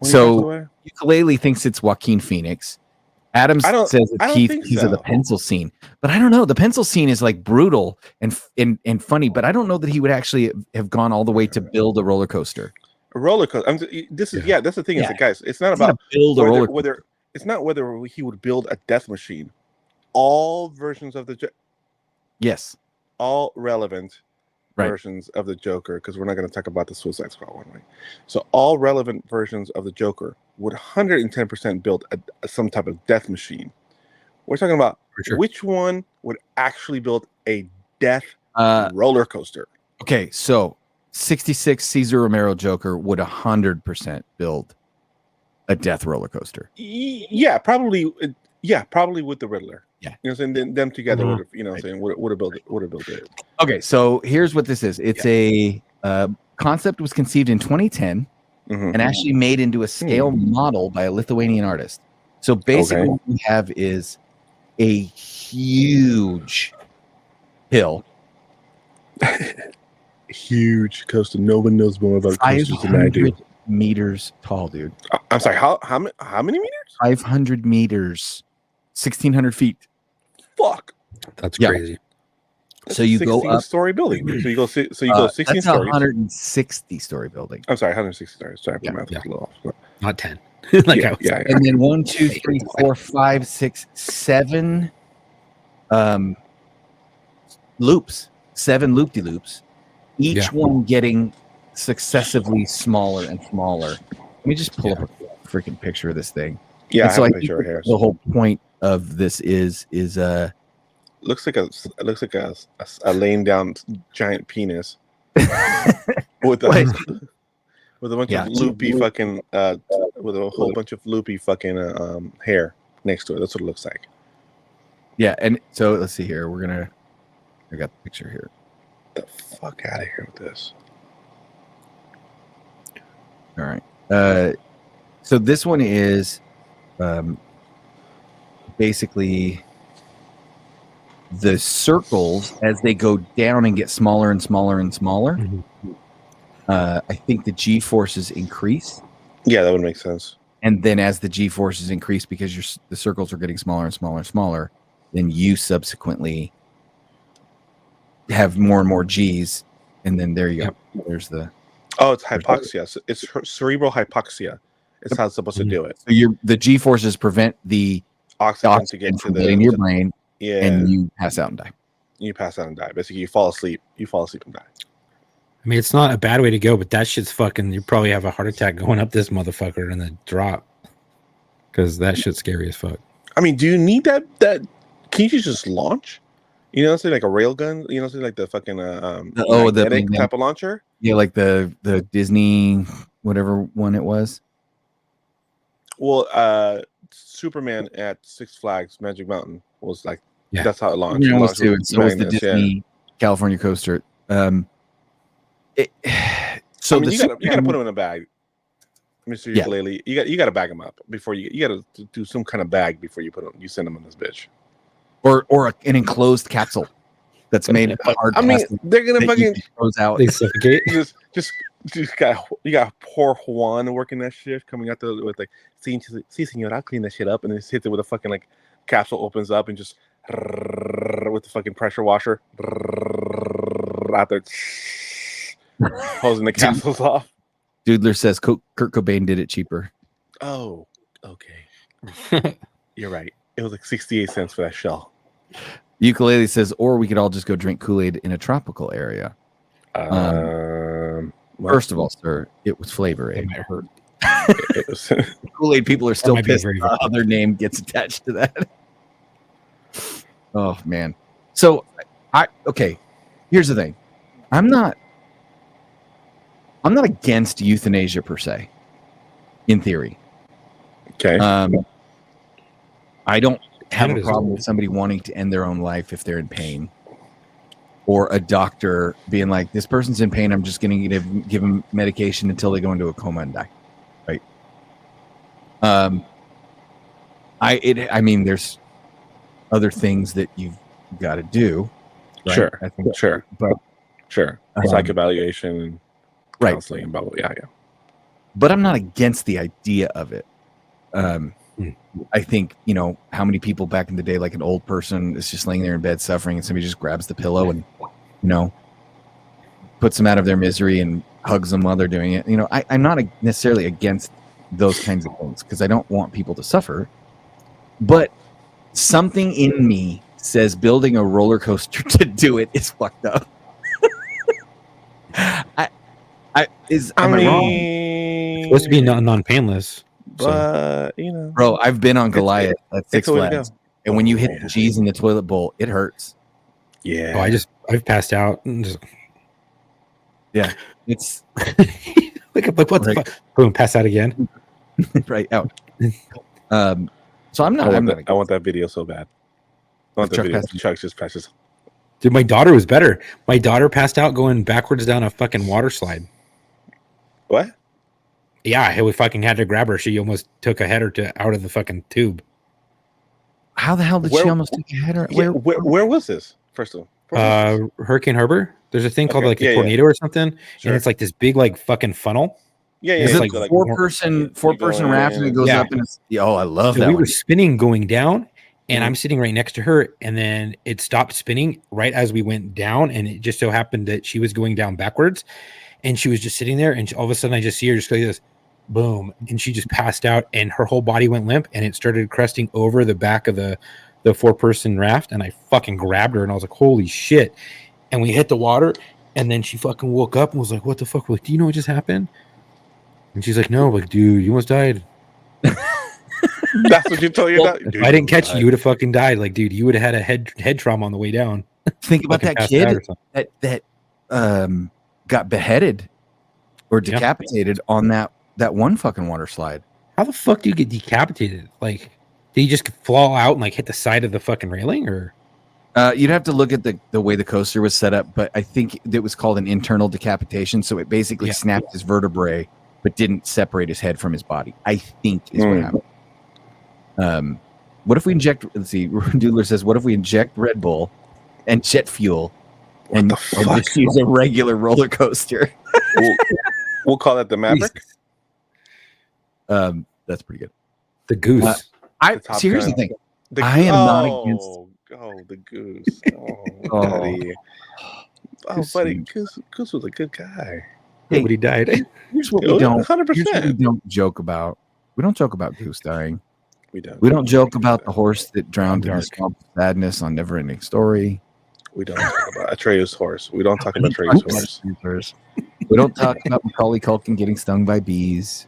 So Ukulele thinks it's Joaquin Phoenix. Adams says it's He's of the pencil scene, but I don't know. The pencil scene is like brutal and funny, but I don't know that he would actually have gone all the way to build a roller coaster. A roller coaster. That's the thing. Is that, guys, it's not about build a roller coaster. whether it's not whether he would build a death machine. All versions of yes, all relevant versions of the Joker, because we're not going to talk about the Suicide Squad one, right? So all relevant versions of the Joker would 110% build some type of death machine. We're talking about which one would actually build a death roller coaster. Okay, so '66 Cesar Romero Joker would 100% build a death roller coaster. Yeah, probably. Yeah, probably with the Riddler. Yeah. You know what I'm saying? Them together would have, you know what I'm saying, would have built it. Okay, so here's what this is. It's a concept was conceived in 2010 and actually made into a scale model by a Lithuanian artist. So basically what we have is a huge hill. Huge coaster. No one knows more about coasters than I do. 500 meters tall, dude. I'm sorry, how many meters? 500 meters. 1,600 feet. Fuck. That's crazy. So you go up. Story building. So you go 16 that's stories. 160 story building. I'm sorry, 160 stories. Sorry, Yeah, my math was a little off. Not 10. Yeah. And then 1, 2, 3, 4, 5, 6, 7 loops. 7 loop-de-loops. Each one getting successively smaller and smaller. Let me just pull up a freaking picture of this thing. Yeah, and so I I have a think picture here. the whole point of this is looks like a laying down giant penis with a bunch of loopy fucking with a whole bunch of loopy fucking hair next to it. That's what it looks like. Yeah, and so let's see here. I got the picture here. Get the fuck out of here with this. All right. So this one is basically the circles as they go down and get smaller and smaller and smaller. I think the G forces increase. Yeah, that would make sense. And then as the G forces increase, because the circles are getting smaller and smaller and smaller, then you subsequently have more and more G's. And then there you go. There's the... Oh, it's hypoxia. So it's cerebral hypoxia. It's how it's supposed to do it. So the G forces prevent the oxygen to get to in your brain, and you pass out and die. You pass out and die. Basically, you fall asleep. You fall asleep and die. I mean, it's not a bad way to go, but that shit's fucking. You probably have a heart attack going up this motherfucker and then drop, because that shit's scary as fuck. I mean, do you need that? Can you just launch? You know, say like a rail gun. You know, say like the fucking magnetic type of launcher. Yeah, like the Disney whatever one it was. Well, Superman at Six Flags Magic Mountain was like that's how it launched. Yeah, so was the Disney California coaster. So I mean, you gotta put them in a bag, Mr. Ukulele. You gotta bag them up before you gotta do some kind of bag before you put them. You send them in this bitch, or an enclosed capsule that's made hard. I mean, they're gonna fucking goes out. They suffocate. Just got poor Juan working that shift, coming out there with like, see, senor, I'll clean that shit up, and then just hits it with a fucking like capsule opens up and just with the fucking pressure washer out there hosing the capsules off. Doodler says Kurt Cobain did it cheaper. Oh, okay. You're right. It was like 68 cents for that shell. Ukulele says, or we could all just go drink Kool-Aid in a tropical area. First of all, sir, it was Flavor Aid. Kool-Aid people are still pissed how their name gets attached to that. Oh man. So here's the thing. I'm not against euthanasia per se, in theory. Okay. I don't have a problem with somebody wanting to end their own life if they're in pain. Or a doctor being like, this person's in pain, I'm just going to give them medication until they go into a coma and die. Right? I mean, there's other things that you've got to do. Right? Sure. I think, sure. But sure. Psych evaluation and counseling and blah, blah, yeah. But I'm not against the idea of it. I think, how many people back in the day, like an old person is just laying there in bed suffering and somebody just grabs the pillow and, puts them out of their misery and hugs them while they're doing it. I'm not necessarily against those kinds of things because I don't want people to suffer. But something in me says building a roller coaster to do it is fucked up. Am I wrong? It's supposed to be non-painless. But bro, I've been on Goliath at Six Flags, and when you hit the G's in the toilet bowl, it hurts. Yeah. Oh, I've passed out. And Yeah, it's like what the Right. fuck? Boom, pass out again. right out. So I'm not. I want that video so bad. I want the Chuck video. passing. Chuck just passes. Dude, my daughter was better. My daughter passed out going backwards down a fucking water slide. What? Yeah, we fucking had to grab her. She almost took a header out of the fucking tube. How the hell did she almost take a header? Yeah, where was this? First of all, Hurricane Harbor. There's a thing called Okay, like a yeah, yeah. tornado or something, Sure. and it's like this big like fucking funnel. yeah, It's Is yeah. it like four person raft and it goes Yeah. up and it's I love So that we one. were spinning going down, and Mhm. I'm sitting right next to her, and then it stopped spinning right as we went down, and it just so happened that she was going down backwards, and she was just sitting there, and all of a sudden I just see her just go like this, boom, and she just passed out, and her whole body went limp, and it started cresting over the back of the 4-person raft, and I fucking grabbed her, and I was like, holy shit, and we hit the water, and then she fucking woke up and was like, what the fuck? We're like, do you know what just happened? And she's like, no. I'm like, dude, you almost died. That's what you told your Well, daughter? if Dude, I didn't catch you, died. you would have fucking died. Like, dude, you would have had a head trauma on the way down. Think about Fucking that passed out kid or something. that got beheaded or decapitated on that one fucking water slide. How the fuck do you get decapitated? Like, did you just fall out and like hit the side of the fucking railing, or? You'd have to look at the way the coaster was set up, but I think it was called an internal decapitation. So it basically snapped his vertebrae, but didn't separate his head from his body. I think is what happened. What if we inject? Let's see. Doodler says, "What if we inject Red Bull and jet fuel and just use a regular roller coaster?" We'll call that the Maverick. That's pretty good. The Goose. See, here's the thing. The, I am not against. Oh, the Goose. Oh, buddy. Oh, buddy. Goose was a good guy. Hey, but he died. Here's what we don't. 100%. Here's what we don't joke about. We don't joke about Goose dying. We don't. We don't joke about the horse that drowned in the swamp of sadness on Never Ending Story. We don't talk about Atreus' horse. We don't talk about Atreus' horse. We don't talk about Macaulay Culkin getting stung by bees.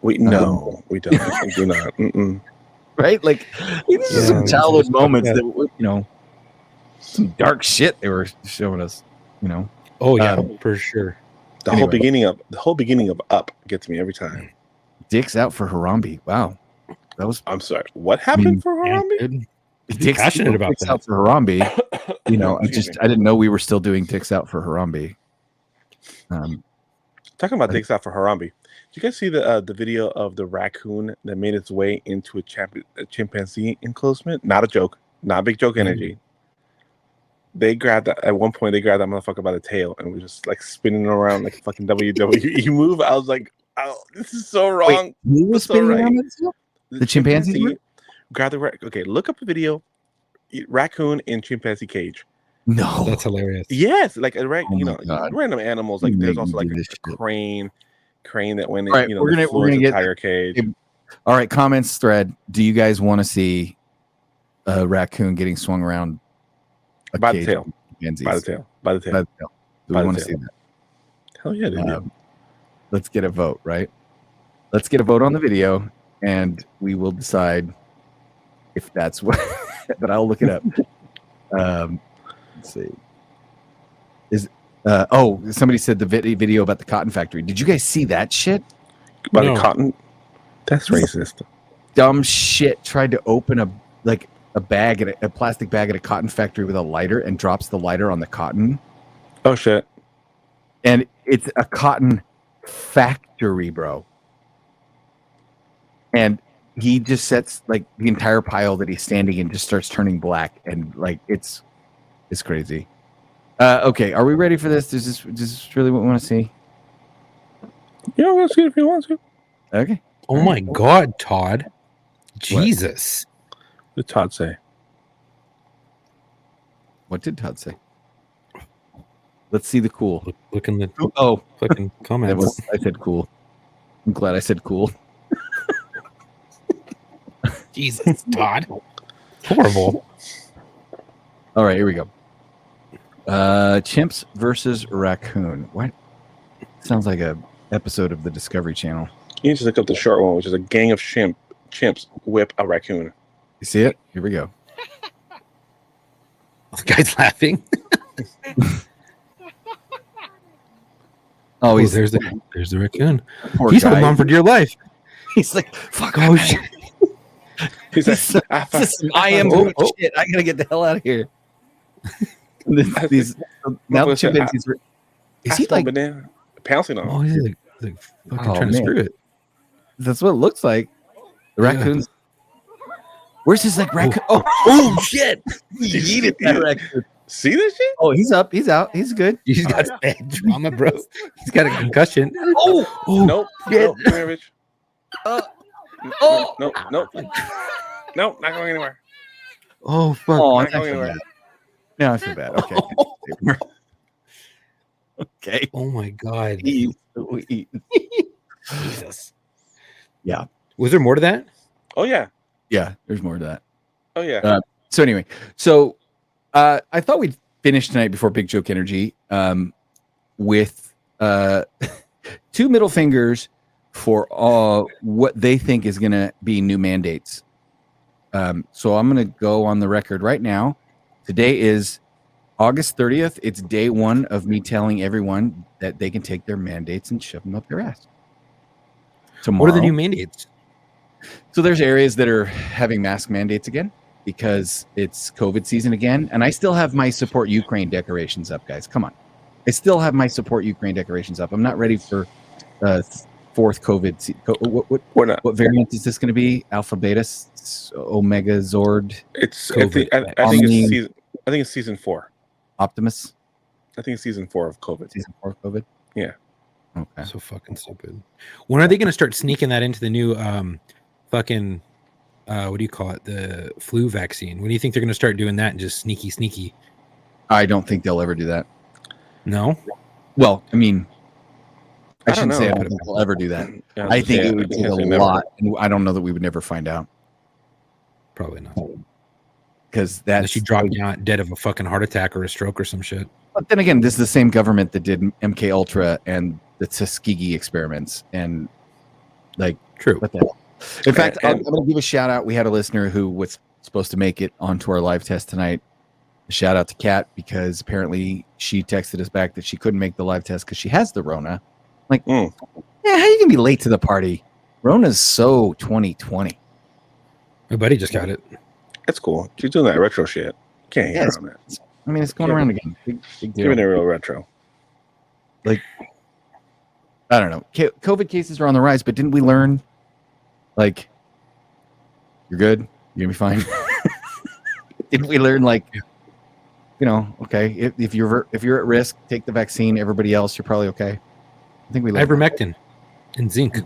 No, we don't. We do not. Mm-mm. Right? Like, these are some childhood moments that, some dark shit they were showing us, Oh, yeah, for sure. The whole beginning of Up gets me every time. Dicks out for Harambe. Wow. That was. I'm sorry. What happened for Harambe? Dicks passionate about Dicks that. out for Harambe. I didn't know we were still doing Dicks out for Harambe. Talking about Dicks out for Harambe. Did you guys see the video of the raccoon that made its way into a chimpanzee enclosement? Not a joke. Not big joke energy. They grabbed that at one point. They grabbed that motherfucker by the tail and was just like spinning around like a fucking WWE move. I was like, "Oh, this is so wrong." Wait, who was spinning around the chimpanzee? Grab the okay. Look up a video. Raccoon in chimpanzee cage. No, that's hilarious. Yes, like God. random animals. Like there's also like a crane that went in. All right, we're gonna get tire cage. All right, comments thread. Do you guys want to see a raccoon getting swung around by the tail? By the tail. Do we want to see that? Hell yeah, dude. Let's get a vote, right? Let's get a vote on the video, and we will decide if that's what. But I'll look it up. Let's see. Somebody said the video about the cotton factory. Did you guys see that shit? About the cotton? That's racist. Dumb shit. Tried to open a bag a plastic bag at a cotton factory with a lighter and drops the lighter on the cotton. Oh shit. And it's a cotton factory, bro. And he just sets like the entire pile that he's standing in just starts turning black, and like it's crazy. Okay, are we ready for this? Is this really what we want to see? Yeah, let's see if you want to. Okay. Oh my God, Todd. Jesus. What did Todd say? What did Todd say? Let's see the cool. Look in the fucking comments. I said cool. I'm glad I said cool. Jesus, Todd. Horrible. All right, here we go. Chimps versus raccoon. What? Sounds like a episode of the Discovery Channel. You need to look up the short one, which is a gang of chimps whip a raccoon. You see it? Here we go. The guy's laughing. Oh, he's there's the raccoon. poor He's guy. holding on for dear life. He's like, fuck. Oh shit! He's like, I am doing shit. I gotta get the hell out of here. Now the chimpanzees. Is he like pouncing on? Oh, he's like fucking trying to man. screw it. That's what it looks like. The raccoons. Where's his like raccoon? Oh shit! He yeeted that raccoon. See this shit? Oh, he's up. He's out. He's good. He's got bad trauma, bro. He's got a concussion. Nope. Nope. Come here, bitch. Oh. Nope. Nope. Not going anywhere. Oh fuck! Oh, Not going anywhere. No, I feel bad. Okay. Okay. Oh my god! Jesus. Yeah. Was there more to that? Oh yeah. Yeah. There's more to that. Oh yeah. So anyway, I thought we'd finish tonight before Big Joke Energy with 2 middle fingers for what they think is going to be new mandates. So I'm going to go on the record right now. Today is August 30th. It's day 1 of me telling everyone that they can take their mandates and shove them up their ass. Tomorrow. What are the new mandates? So there's areas that are having mask mandates again because it's COVID season again. And I still have my support Ukraine decorations up, guys. Come on. I still have my support Ukraine decorations up. I'm not ready for fourth COVID. What variant is this going to be? Alpha, Beta, Omega, Zord? I think it's season 4. Optimus? I think it's season 4 of COVID. Season 4 of COVID? Yeah. Okay. So fucking stupid. When are they going to start sneaking that into the new fucking what do you call it? The flu vaccine. When do you think they're going to start doing that and just sneaky? I don't think they'll ever do that. No? Well, I mean, I shouldn't know. say I don't think they'll ever do that. Yeah, I think it would take a lot. And I don't know that we would never find out. Probably not. Because that's unless you drop down dead of a fucking heart attack or a stroke or some shit. But then again, this is the same government that did MK Ultra and the Tuskegee experiments, and like, true. What the hell? In fact, I'm going to give a shout out. We had a listener who was supposed to make it onto our live test tonight. A shout out to Kat because apparently she texted us back that she couldn't make the live test because she has the Rona. Like, yeah, how you gonna be late to the party? Rona's so 2020. My buddy just got it. That's cool. She's doing that retro shit. Can't hear on that. I mean, it's going around again. Big deal. Giving it real retro. Like, I don't know. COVID cases are on the rise, but didn't we learn? Like, you're good. You're gonna be fine. Didn't we learn? Like, you know, okay, if you're at risk, take the vaccine. Everybody else, you're probably okay. I think we learned ivermectin and zinc.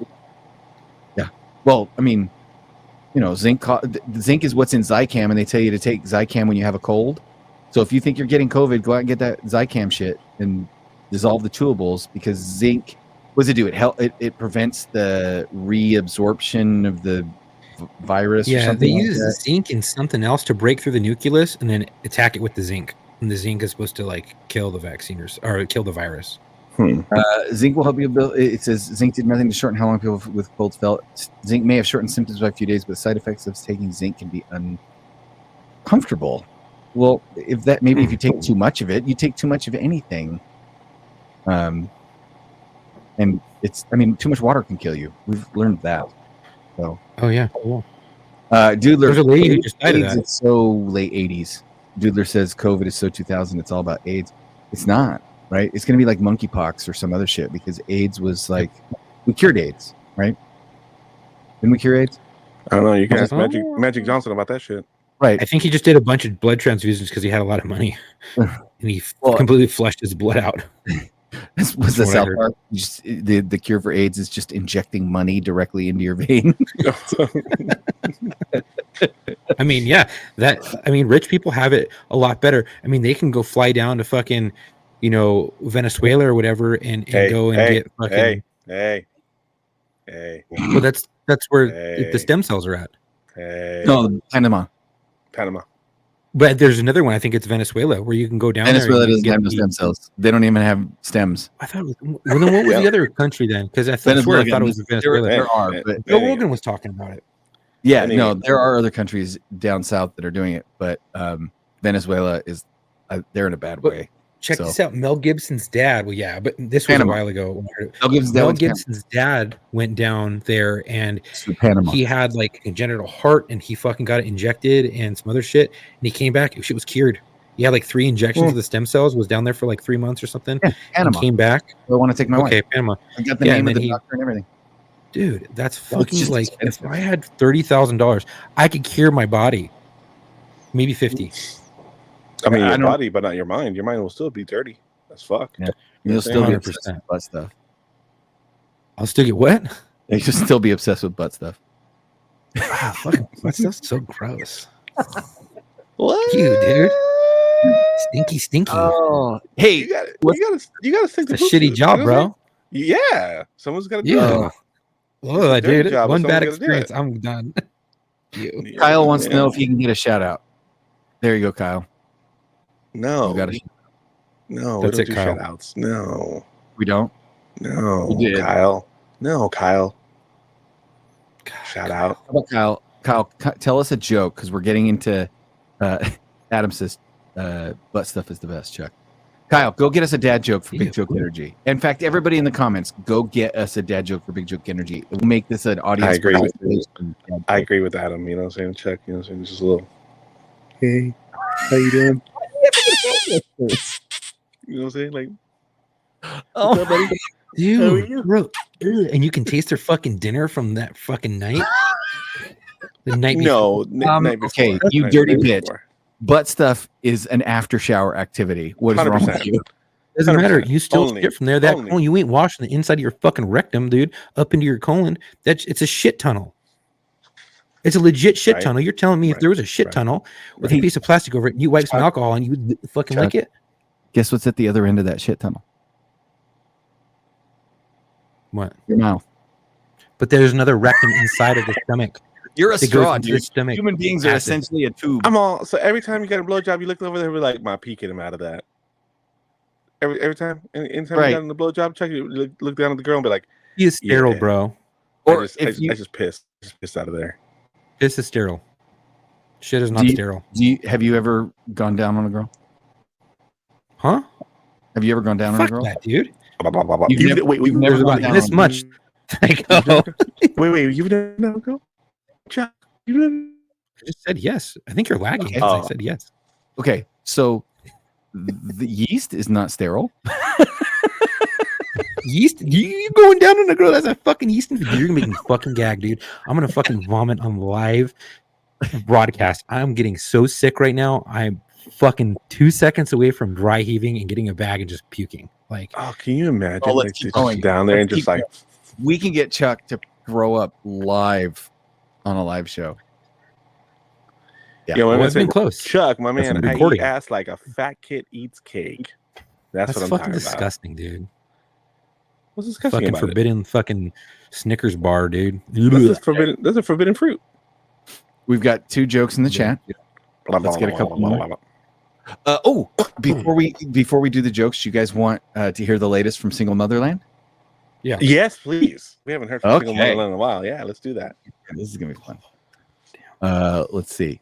Yeah. Well, I mean, you know, zinc is what's in Zicam, and they tell you to take Zicam when you have a cold. So if you think you're getting COVID, go out and get that Zicam shit and dissolve the chewables, because zinc, what does it do? It prevents the reabsorption of the virus. Yeah, or something they like use that. zinc and something else to break through the nucleus and then attack it with the zinc. And the zinc is supposed to like kill the vaccine or kill the virus. Zinc will help you build. It says zinc did nothing to shorten how long people with colds felt. Zinc may have shortened symptoms by a few days, but side effects of taking zinc can be uncomfortable. Well, if you take too much of it, you take too much of anything. And too much water can kill you. We've learned that. So. Oh yeah, cool. Doodler, there's a lady who just died of that. It's so late 80s. Doodler says COVID is so 2000. It's all about AIDS. It's not. Right? It's going to be like monkeypox or some other shit, because AIDS was like, we cured AIDS, right? Didn't we cure AIDS? I don't know. You can ask Magic Johnson about that shit. Right. I think he just did a bunch of blood transfusions because he had a lot of money, and he completely flushed his blood out. Was the South Park? The cure for AIDS is just injecting money directly into your vein. I mean, yeah, rich people have it a lot better. I mean, they can go fly down to fucking, Venezuela or whatever, and go and get fucking. Hey. Well, that's where the stem cells are at. No, Panama. But there's another one. I think it's Venezuela, where you can go down. Venezuela doesn't have no stem cells. They don't even have stems. I thought. Well, then what was the other country then? Because I thought it was Venezuela. There are, but Joe Rogan was talking about it. Yeah, no, there are other countries down south that are doing it, but Venezuela is they're in a bad way. Check So- this out. Mel Gibson's dad. Well, yeah, but this was Panama. a while ago. Mel Gibson's dad went down there and to Panama. he had like a congenital heart and he fucking got it injected and some other shit. And he came back. Shit was cured. He had like 3 injections of the stem cells, was down there for like 3 months or something. Yeah, Panama. And came back. I want to take my wife. Okay, Panama. I got the Yeah, name and of the then doctor and everything. Dude, that's Well, it's fucking just like expensive. if I had $30,000, I could cure my body. Maybe 50. I mean, I your don't- body, but not your mind. Your mind will still be dirty as fuck. Yeah. You'll still be 100%. obsessed with butt stuff. I'll still get what? You'll still be obsessed with butt stuff. Ah, fucking that's so gross. What? You, dude. Stinky. Oh, hey, You gotta stick It's to a shitty job, bro. Yeah, someone's gotta do Yeah. it. Oh, It's a dirty dude. job, but One bad someone's gotta do experience. it. I'm done. You. Yeah, Kyle wants to yeah. know if he can get a shout out. There you go, Kyle. No, You got a, no, That's we it, don't do Kyle. shout outs. No, we don't. no, We did. Kyle. No, Kyle. Shout out. How about Kyle? Kyle, tell us a joke because we're getting into. Adam says, "Butt stuff is the best." Chuck. Kyle, go get us a dad joke for Big Joke Energy. In fact, everybody in the comments, go get us a dad joke for Big Joke Energy. We'll make this an audience. I agree with participation. I agree with Adam. You know what I'm saying? Chuck. You know what I'm saying? Just a little. Hey, how you doing? You know what I'm saying? Like, Oh, what's up, buddy? Dude, How are you? bro. Ugh, and you can taste their fucking dinner from that fucking night. The night No, before. night before. okay, you Night dirty before. bitch. Butt stuff is an after shower activity. What is wrong 100%. with you? Doesn't matter. 100%. You still Only. shit from there. That Only. colon, you ain't washing the inside of your fucking rectum, dude, up into your colon. It's a shit tunnel. It's a legit shit Right. tunnel. You're telling me if Right. there was a shit Right. tunnel with Right. a piece of plastic over it, you wipe some alcohol and you would fucking Chuck. lick it? Guess what's at the other end of that shit tunnel? What? Your mouth. But there's another rectum inside of the stomach. You're a It goes straw, into the dude. stomach. Human beings are Acid. essentially a tube. I'm all so every time you get a blowjob, you look over there, we're like, my pee get him out of that. Every time, anytime Right. you got in the blowjob, check you look down at the girl and be like, He is sterile, Yeah. bro. Or I just pissed out of there. This is sterile. Shit is not Do you- sterile. have you ever gone down on a girl? Huh? Have you ever gone down on a Fuck girl? that, dude. You've never- wait, you've never There's gone about down this on- much. Like, oh, wait, you've never done a girl? Chuck, you've never. I just said yes. I think you're lagging. Okay. I said yes. Okay, so the yeast is not sterile. Yeast? You going down on a girl that's a fucking yeast infection? You're gonna make me fucking gag, dude. I'm gonna fucking vomit on live broadcast. I'm getting so sick right now. I'm fucking 2 seconds away from dry heaving and getting a bag and just puking. Like, Oh, can you imagine? Oh, let's like keep just going. down there Let's and just keep like, We can get Chuck to throw up live on a live show. Yeah. you know, well, when I it's been say, close. Chuck, my That's man, what I'm I eat recording. ass like a fat kid eats cake. That's what I'm fucking talking about. disgusting, dude. What's disgusting Fucking about it? forbidden fucking Snickers bar, dude. That's a forbidden fruit. We've got 2 jokes in the chat. Let's get a couple more. Before we do the jokes, do you guys want to hear the latest from Single Motherland? Yeah. Yes, please. We haven't heard from Single Okay. Motherland in a while. Yeah, let's do that. This is gonna be fun. Let's see.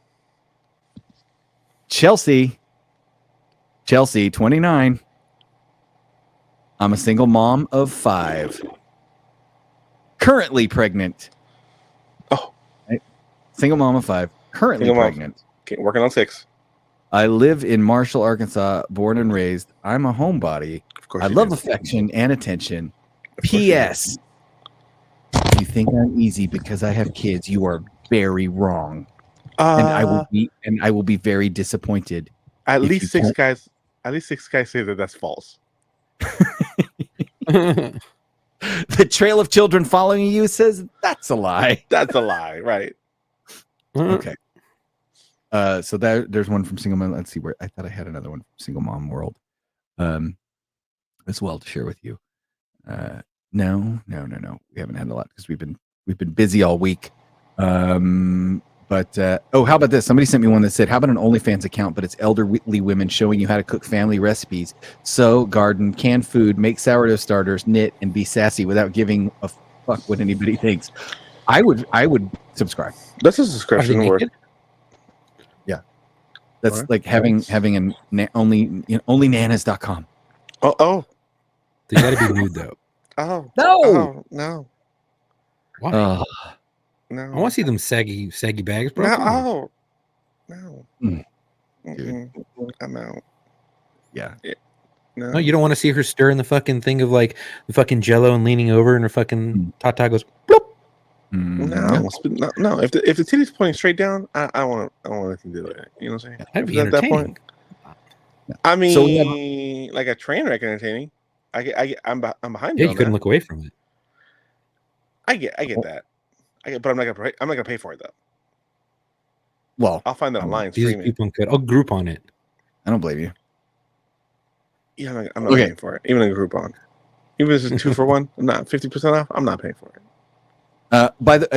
Chelsea, 29. I'm a single mom of 5. Currently pregnant. Oh. Right? Single mom of 5. Currently Single mom. pregnant. Okay, working on 6. I live in Marshall, Arkansas, born and raised. I'm a homebody. Of course. I you love do. affection and attention. Of course you do. P.S. If you think I'm easy because I have kids, you are very wrong. And I will be very disappointed. At if least you 6 don't- guys. At least 6 guys say that that's false. The trail of children following you says that's a lie. That's a lie, right? Okay. So there's one from Single Mom. Let's see where I thought I had another one from Single Mom World. As well to share with you. No. We haven't had a lot because we've been busy all week. But how about this? Somebody sent me one that said, "How about an OnlyFans account, but it's elderly women showing you how to cook family recipes, sew, garden, can food, make sourdough starters, knit, and be sassy without giving a fuck what anybody thinks." I would subscribe. That's a Are they subscription word. naked? That's What? like having onlynanas.com. Oh. They got to be nude though. Oh. No. Oh, no. Why? Oh, No. I want to see them saggy bags, bro. No. Come on. Oh. No. Mm. Mm-mm. I'm out. yeah. No. No, you don't want to see her stirring the fucking thing of like the fucking Jello and leaning over, and her fucking tata goes bloop. No. No. If the titty's pointing straight down, I want to do it. You know what I'm saying? That'd If be it's at that entertaining. point, I mean, So we like a train wreck entertaining. I'm behind Yeah, you you on couldn't that. look away from it. I get that. But I'm not gonna pay for it though. Well, I'll find that online These streaming. people could. I'll group on it. I don't blame you. Yeah, I'm not Okay. paying for it. Even a Groupon. Even if it's 2 for 1, I'm not 50% off. I'm not paying for it. By the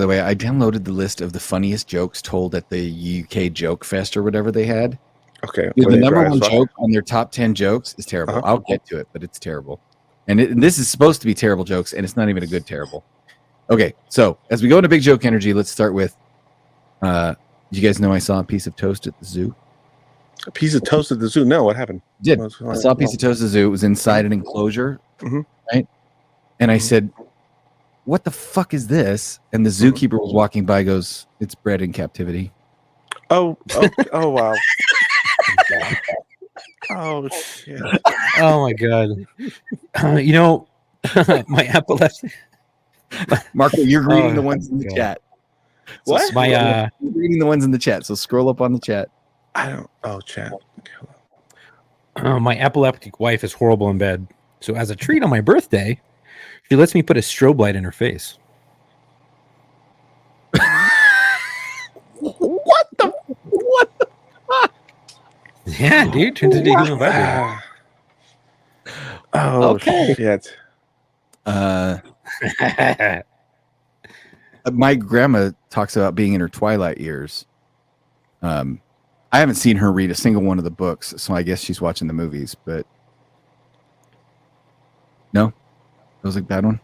way, I downloaded the list of the funniest jokes told at the UK Joke Fest or whatever they had. Okay. Dude, were the they number dry as one fuck? joke on their top 10 jokes is terrible. Uh-huh. I'll get to it, but it's terrible. And this is supposed to be terrible jokes, and it's not even a good terrible. Okay, so as we go into big joke energy, let's start with. You guys know I saw a piece of toast at the zoo. A piece of toast at the zoo. No, what happened? Did What's going I on? saw a piece of toast at the zoo? It was inside an enclosure, Mhm. right? And I said, "What the fuck is this?" And the zookeeper was walking by, goes, "It's bred in captivity." Oh, wow. Oh shit. Oh my god. You know, my epilepsy. Marco, you're reading Oh, the ones in the God. chat. What? scroll up. You're reading the ones in the chat, so scroll up on the chat. I don't. Oh, chat. Okay, hold on. My epileptic wife is horrible in bed. So as a treat on my birthday, she lets me put a strobe light in her face. What the fuck? Yeah, dude, turns into a human vibrator. Oh Okay. shit. My grandma talks about being in her twilight years. I haven't seen her read a single one of the books, so I guess she's watching the movies. But no, that was a bad one.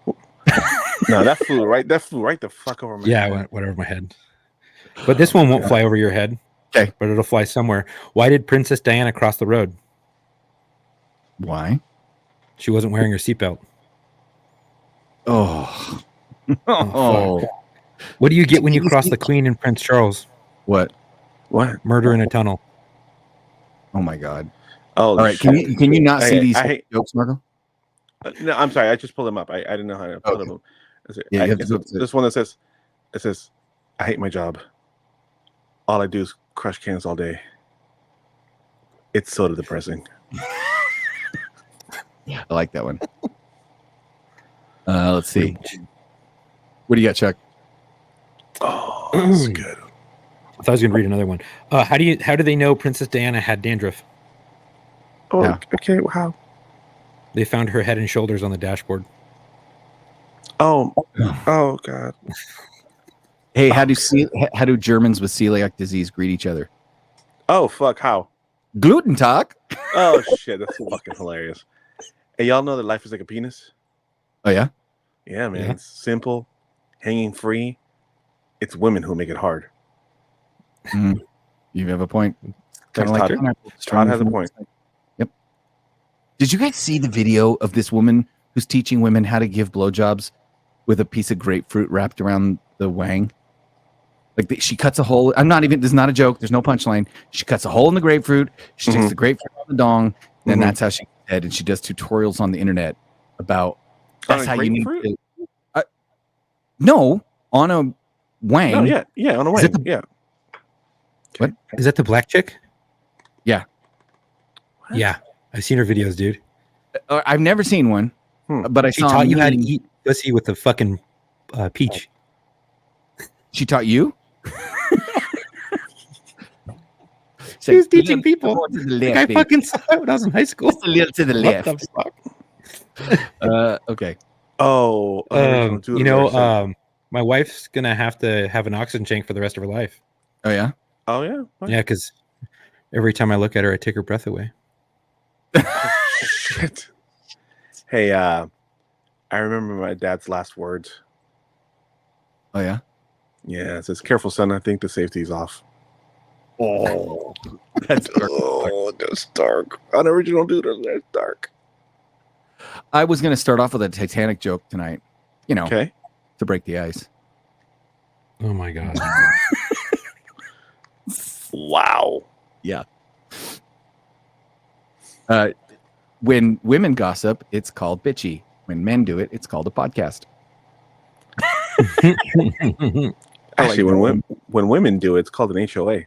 No, that flew right the fuck over my Yeah, head. it went over my head. But this one won't fly over your head. Okay. But it'll fly somewhere. Why did Princess Diana cross the road? Why? She wasn't wearing her seatbelt. Oh. Oh. What do you get when you cross the Queen and Prince Charles? What? Murder in a tunnel. Oh my God. Oh, all right. Can you not see these jokes, Marco? No, I'm sorry. I just pulled them up. I didn't know how to pull them up. Yeah, this one that says, "I hate my job. All I do is crush cans all day. It's sort of depressing." I like that one. Let's see. What do you got, Chuck? Oh, that's good. I thought I was going to read another one. How do they know Princess Diana had dandruff? Oh, Yeah. okay. How? They found her head and shoulders on the dashboard. Oh God. Hey, how do Germans with celiac disease greet each other? Oh fuck! How? Gluten Tag. Oh shit! That's fucking hilarious. Hey, y'all know that life is like a penis? Oh yeah. Yeah, man. Yeah. It's simple, hanging free. It's women who make it hard. You have a point. Kind Thanks, of like Todd. pineapples. Todd has a point. Yep. Did you guys see the video of this woman who's teaching women how to give blowjobs with a piece of grapefruit wrapped around the wang? Like she cuts a hole. This is not a joke. There's no punchline. She cuts a hole in the grapefruit. She sticks the grapefruit on the dong. And that's how she gets head. And she does tutorials on the internet about that's how you need to. No, on a wang. Oh yeah, on a wang. Yeah. What? Is that the black chick? Yeah. What? Yeah. I've seen her videos, dude. I've never seen one, but She taught you how to eat pussy with the fucking peach. She taught you? She was teaching people. To the left, I baby. fucking saw it when I was in high school. Just a little to the What left. the fuck? Okay. Oh, my wife's gonna have to have an oxygen tank for the rest of her life. Oh yeah. Oh yeah. What? Yeah, because every time I look at her, I take her breath away. Shit. Hey, I remember my dad's last words. Oh yeah. Yeah, it says, "Careful, son. I think the safety's off." Oh, that's dark. Oh, that's dark. Unoriginal doodle. That's dark. I was going to start off with a Titanic joke tonight, Okay. to break the ice. Oh my god. Wow. Yeah. When women gossip, it's called bitchy. When men do it, it's called a podcast. Actually, when women do it, it's called an HOA.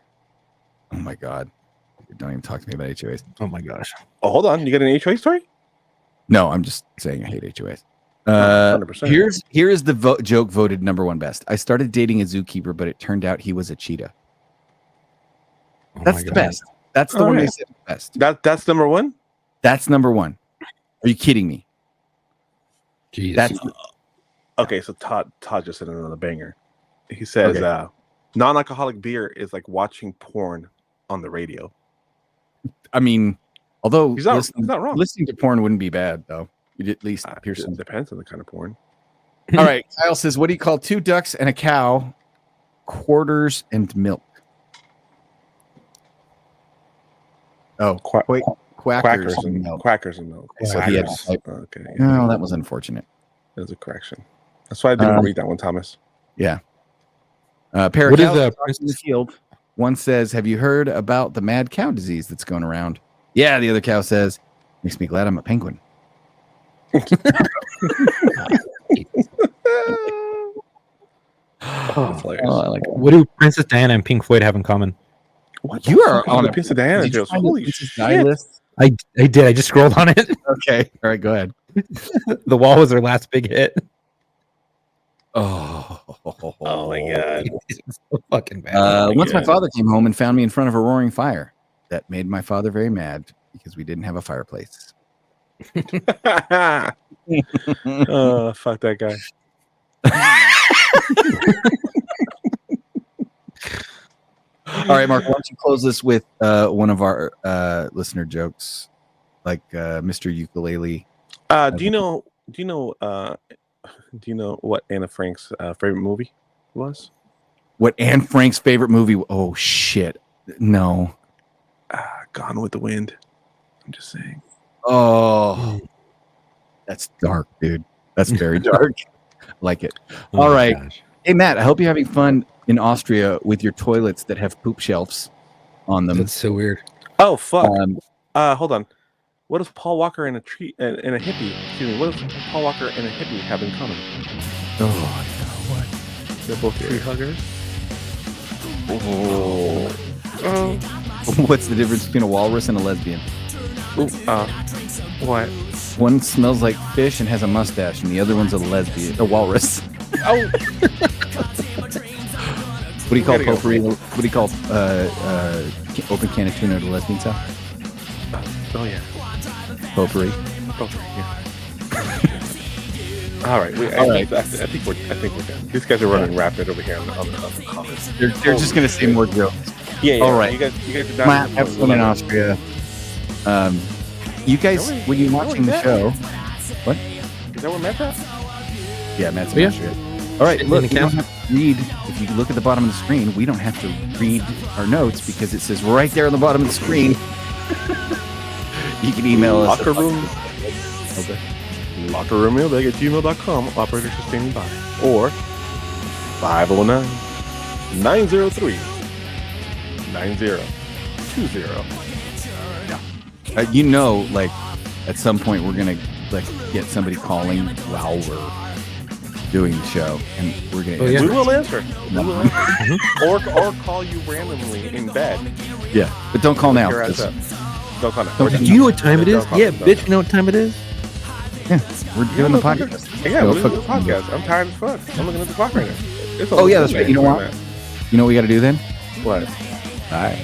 Oh my god! Don't even talk to me about HOAs. Oh my gosh. Oh, hold on. You got an HOA story? No, I'm just saying I hate HOAs. 100%. Here's the joke voted number one best. I started dating a zookeeper, but it turned out he was a cheetah. Oh That's my the God. best. That's the All one right. they said best. That's number one? That's number one. Are you kidding me? Jeez. That's Okay, so Todd just said another banger. He says non-alcoholic beer is like watching porn on the radio. I mean, although He's not wrong. listening to porn wouldn't be bad though. You'd at least hear It some. depends on the kind of porn. All right. Kyle says, what do you call 2 ducks and a cow? Quarters and milk. Oh, wait. Quackers and milk. Quackers and milk. So he had Quackers. to type- Okay. Oh, that was unfortunate. There's a correction. That's why I didn't read that one, Thomas. Yeah. What Pair of is cows the walking in the field. One says, have you heard about the mad cow disease that's going around? Yeah, the other cow says, makes me glad I'm a penguin. That's hilarious. Oh, I like it. What do Princess Diana and Pink Floyd have in common? What You the are fuck on the a piece of Diana Did you jokes. find the Holy Princess shit. Di list? I did. I just scrolled on it. Okay. All right, go ahead. The Wall was her last big hit. Oh my God. It's so fucking bad. Once my father came home and found me in front of a roaring fire. That made my father very mad because we didn't have a fireplace. Oh, fuck that guy. All right, Mark, why don't you close this with one of our listener jokes, like Mr. Ukulele. Do you know what Anna Frank's favorite movie was? What Anne Frank's favorite movie? Oh shit, no. Gone with the Wind. I'm just saying. Oh, that's dark, dude. That's very dark. Like it. Oh All my right. gosh. Hey, Matt, I hope you're having fun in Austria with your toilets that have poop shelves on them. That's so weird. Oh fuck. Um, Hold on. What does Paul Walker and a hippie? Excuse me. What does Paul Walker and a hippie have in common? oh, what? They're both tree huggers. What's the difference between a walrus and a lesbian? What? One smells like fish and has a mustache, and the other one's a lesbian, a walrus. Oh. What do you call potpourri? What do you call open can of tuna to lesbian style? Oh yeah. Potpourri. Yeah. All right. All right. I think we're done. These guys are running rapid over here on the comments. They're just gonna say more jokes. Yeah. All right. You guys are down. Matt, have fun in Austria. You guys, when you're watching the show, what? Is that where Matt's at? Yeah, Matt's in Yeah. Austria. All right, In look, the you don't camp. have to read. If you look at the bottom of the screen, we don't have to read our notes because it says right there on the bottom of the screen. You can email us. Locker room. Okay. Locker room mailbag at gmail.com. Operators are standing by. Or 509-903-9020. You know, like at some point we're gonna like get somebody calling while we're doing the show, and we're gonna. Oh, yeah. We will answer. Or call you randomly in bed. Yeah, but don't call now. Your ass up. Don't call now. Do you know what time it is? Don't call. Yeah, Don't bitch, call. you know what time it is? Yeah, we're doing the podcast. Yeah, No, we're doing the fuck- podcast. I'm tired as fuck. I'm looking at the clock right now. It's Oh yeah, that's midnight. right. You know what? You know what we got to do then? What? All right.